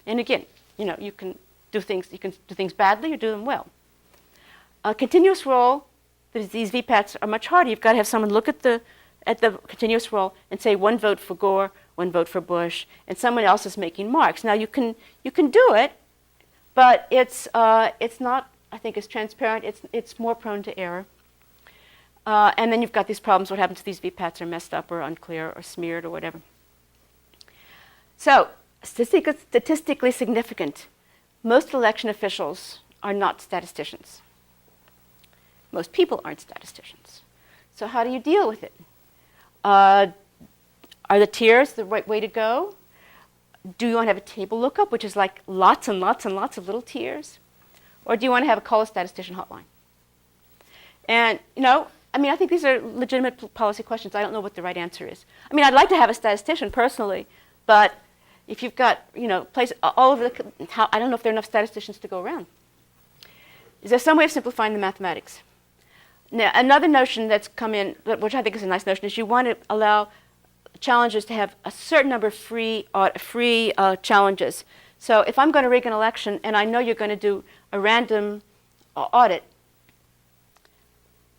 And again, you can do things badly or do them well. A continuous roll, these VPATs are much harder. You've got to have someone look at the continuous roll and say 1 vote for Gore, 1 vote for Bush, and someone else is making marks. Now you can do it, but it's not, I think, as transparent. It's more prone to error. And then you've got these problems. What happens if these VPATs are messed up or unclear or smeared or whatever? So statistically significant. Most election officials are not statisticians. Most people aren't statisticians. So how do you deal with it? Are the tiers the right way to go? Do you want to have a table lookup, which is like lots and lots and lots of little tiers? Or do you want to have a call a statistician hotline? And, I think these are legitimate policy questions. I don't know what the right answer is. I'd like to have a statistician personally, but if you've got, places all over I don't know if there are enough statisticians to go around. Is there some way of simplifying the mathematics? Now, another notion that's come in, which I think is a nice notion, is you want to allow challengers to have a certain number of free challenges. So if I'm going to rig an election and I know you're going to do a random audit,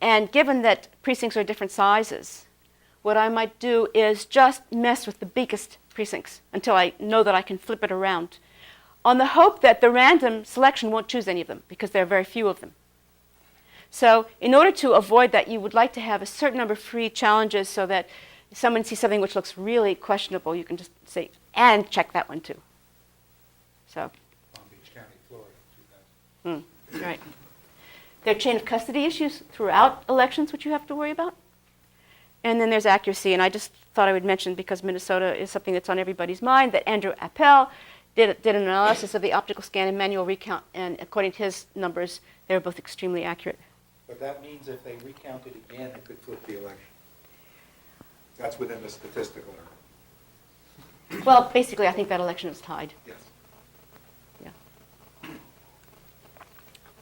and given that precincts are different sizes, what I might do is just mess with the biggest precincts until I know that I can flip it around, on the hope that the random selection won't choose any of them because there are very few of them. So in order to avoid that, you would like to have a certain number of free challenges so that if someone sees something which looks really questionable, you can just say, and check that one too. So, Palm Beach County, Florida, 2000. right. There are chain of custody issues throughout elections which you have to worry about. And then there's accuracy, and I just thought I would mention, because Minnesota is something that's on everybody's mind, that Andrew Appel did an analysis of the optical scan and manual recount, and according to his numbers, they were both extremely accurate. But that means if they recount it again, it could flip the election. That's within the statistical error. Well, basically, I think that election was tied. Yes. Yeah.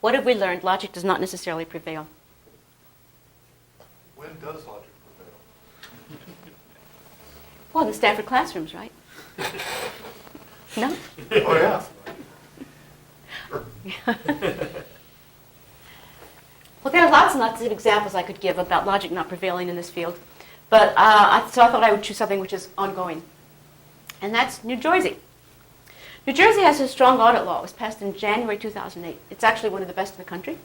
What have we learned? Logic does not necessarily prevail. When does logic prevail? Well, in the Stanford classrooms, right? No? Oh, yeah. Well, there are lots and lots of examples I could give about logic not prevailing in this field. But so I thought I would choose something which is ongoing. And that's New Jersey. New Jersey has a strong audit law. It was passed in January 2008. It's actually one of the best in the country.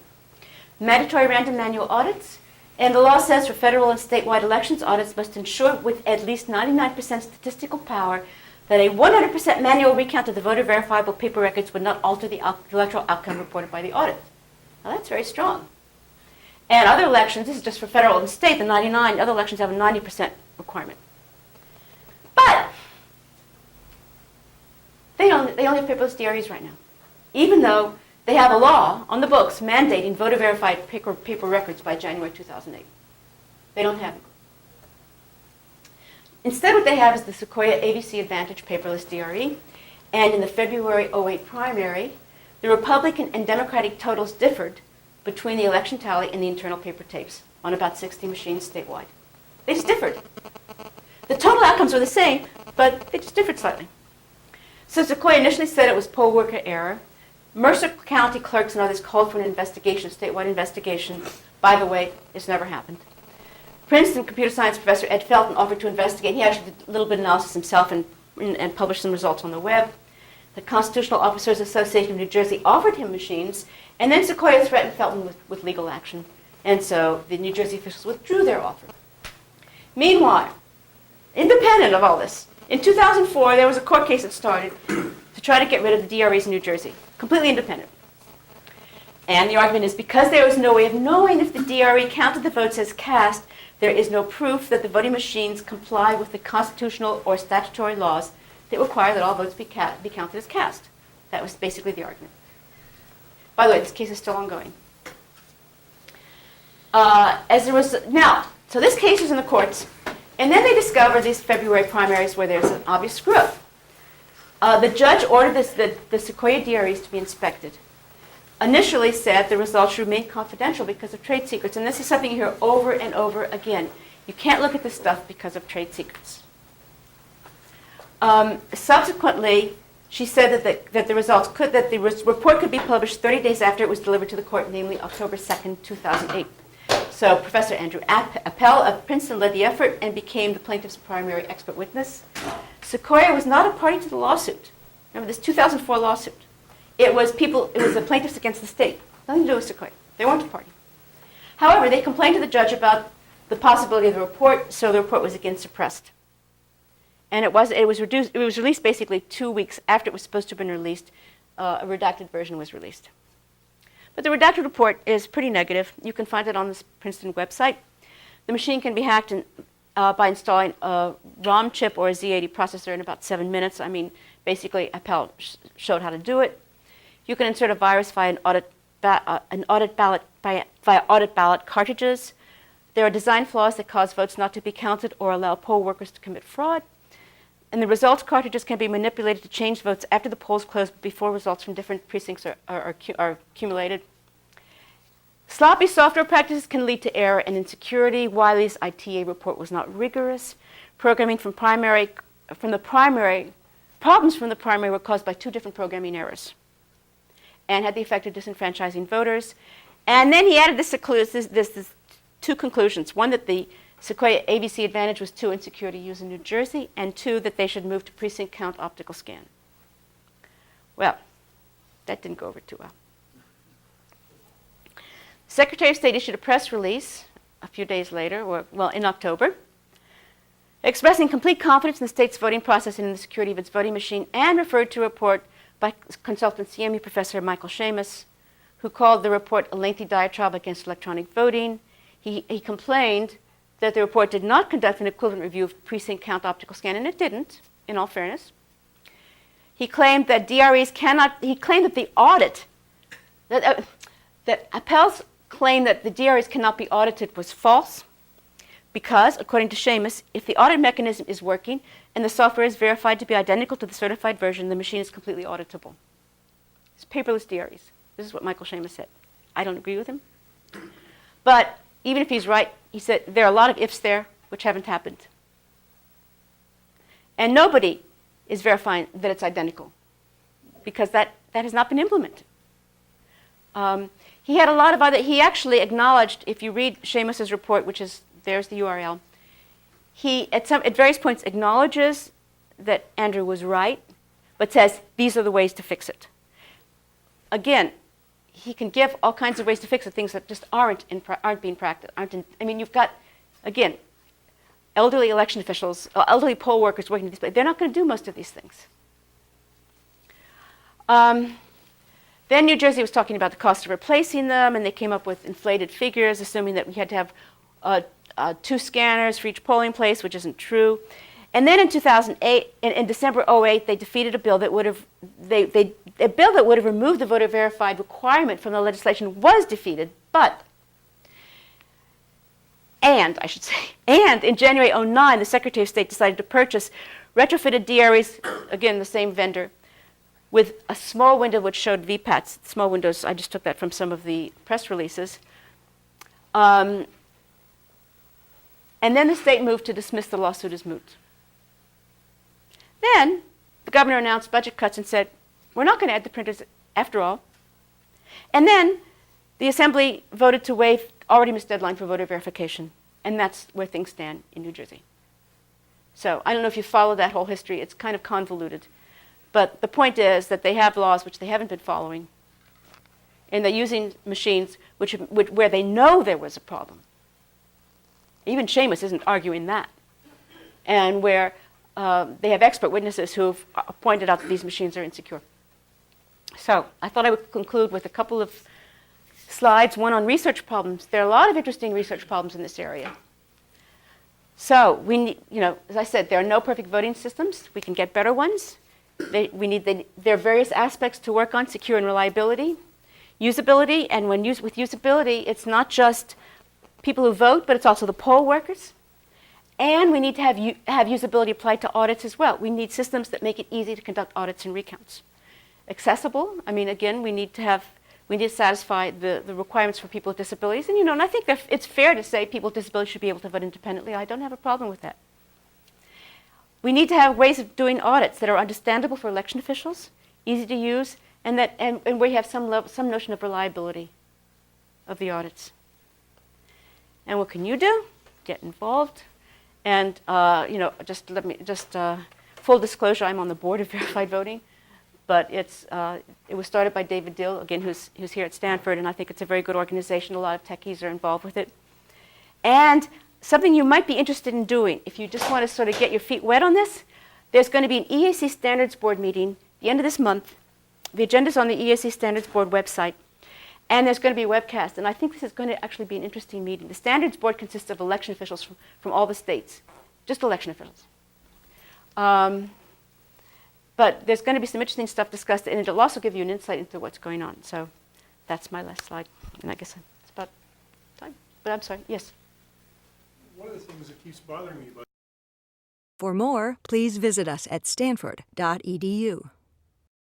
Mandatory random manual audits. And the law says for federal and statewide elections, audits must ensure with at least 99% statistical power that a 100% manual recount of the voter verifiable paper records would not alter the electoral outcome reported by the audit. Now that's very strong. And other elections, this is just for federal and state, the 99, other elections have a 90% requirement. But they only have paperless DREs right now, even though they have a law on the books mandating voter verified paper records by January 2008. They don't have it. Instead, what they have is the Sequoia ABC Advantage paperless DRE, and in the February 08 primary, the Republican and Democratic totals differed between the election tally and the internal paper tapes on about 60 machines statewide. They just differed. The total outcomes were the same, but they just differed slightly. So Sequoia initially said it was poll worker error. Mercer County clerks and others called for an investigation, a statewide investigation. By the way, it's never happened. Princeton computer science professor Ed Felton offered to investigate. He actually did a little bit of analysis himself and published some results on the web. The Constitutional Officers Association of New Jersey offered him machines, and then Sequoia threatened Felton with legal action. And so the New Jersey officials withdrew their offer. Meanwhile, independent of all this, in 2004, there was a court case that started to try to get rid of the DREs in New Jersey, completely independent. And the argument is because there was no way of knowing if the DRE counted the votes as cast, there is no proof that the voting machines comply with the constitutional or statutory laws that require that all votes be counted as cast. That was basically the argument. By the way, this case is still ongoing. So this case is in the courts, and then they discover these February primaries where there's an obvious screw-up. The judge ordered the Sequoia DREs to be inspected. Initially said the results should remain confidential because of trade secrets, and this is something you hear over and over again. You can't look at this stuff because of trade secrets. Subsequently, she said that the report could be published 30 days after it was delivered to the court, namely October 2nd, 2008. So Professor Andrew Appel of Princeton led the effort and became the plaintiff's primary expert witness. Sequoia was not a party to the lawsuit. Remember this 2004 lawsuit. It was the plaintiffs against the state. Nothing to do with Sequoia. They weren't a party. However, they complained to the judge about the possibility of the report, so the report was again suppressed. And it was released basically 2 weeks after it was supposed to have been released. A redacted version was released. But the redacted report is pretty negative. You can find it on the Princeton website. The machine can be hacked by installing a ROM chip or a Z80 processor in about 7 minutes. I mean, basically, Appel showed how to do it. You can insert a virus via audit ballot cartridges. There are design flaws that cause votes not to be counted or allow poll workers to commit fraud. And the results cartridges can be manipulated to change votes after the polls close, but before results from different precincts are accumulated. Sloppy software practices can lead to error and insecurity. Wiley's ITA report was not rigorous. Problems from the primary were caused by 2 different programming errors and had the effect of disenfranchising voters. And then he added this 2 conclusions. One, that the Sequoia ABC Advantage was too insecure to use in New Jersey, and 2, that they should move to precinct count optical scan. Well, that didn't go over too well. Secretary of State issued a press release a few days later, in October, expressing complete confidence in the state's voting process and in the security of its voting machine, and referred to a report by consultant CMU professor Michael Seamus, who called the report a lengthy diatribe against electronic voting. He complained that the report did not conduct an equivalent review of precinct count optical scan, and it didn't, in all fairness. He claimed that DREs cannot, he claimed that the audit, that Appel's claim that the DREs cannot be audited was false, because, according to Seamus, if the audit mechanism is working and the software is verified to be identical to the certified version, the machine is completely auditable. It's paperless DREs. This is what Michael Seamus said. I don't agree with him. But even if he's right, he said there are a lot of ifs there which haven't happened. And nobody is verifying that it's identical, because that has not been implemented. He had a lot of other, he actually acknowledged, if you read Seamus's report, which is, there's the URL, he at various points acknowledges that Andrew was right, but says these are the ways to fix it. Again, he can give all kinds of ways to fix it, things that just aren't being practiced. I mean, you've got, again, elderly election officials, elderly poll workers working at these places. They're not going to do most of these things. Then New Jersey was talking about the cost of replacing them, and they came up with inflated figures, assuming that we had to have 2 scanners for each polling place, which isn't true. And then in 2008, in December 2008, they defeated a bill that would have removed the voter verified requirement from the legislation. Was defeated, and in January 2009, the Secretary of State decided to purchase retrofitted DREs, again the same vendor, with a small window which showed VPATs. Small windows, I just took that from some of the press releases. And then the state moved to dismiss the lawsuit as moot. Then the governor announced budget cuts and said, we're not going to add the printers after all. And then the Assembly voted to waive already missed deadline for voter verification. And that's where things stand in New Jersey. So I don't know if you follow that whole history. It's kind of convoluted. But the point is that they have laws which they haven't been following. And they're using machines where they know there was a problem. Even Seamus isn't arguing that. And where they have expert witnesses who've pointed out that these machines are insecure. So I thought I would conclude with a couple of slides, one on research problems. There are a lot of interesting research problems in this area. So we need, as I said, there are no perfect voting systems. We can get better ones. There are various aspects to work on: secure and reliability, usability, and with usability, it's not just people who vote, but it's also the poll workers. And we need to have usability applied to audits as well. We need systems that make it easy to conduct audits and recounts. Accessible, I mean, again, we need to satisfy the requirements for people with disabilities. And, and I think that it's fair to say people with disabilities should be able to vote independently. I don't have a problem with that. We need to have ways of doing audits that are understandable for election officials, easy to use, and where you have some notion of reliability of the audits. And what can you do? Get involved. And full disclosure, I'm on the board of Verified Voting, but it was started by David Dill, again, who's here at Stanford, and I think it's a very good organization. A lot of techies are involved with it. And something you might be interested in doing, if you just want to sort of get your feet wet on this, there's going to be an EAC Standards Board meeting the end of this month. The agenda's on the EAC Standards Board website. And there's going to be a webcast, and I think this is going to actually be an interesting meeting. The Standards Board consists of election officials from all the states, just election officials. But there's going to be some interesting stuff discussed, and it'll also give you an insight into what's going on. So that's my last slide, and I guess it's about time. But I'm sorry, yes? One of the things that keeps bothering me about For more, please visit us at stanford.edu.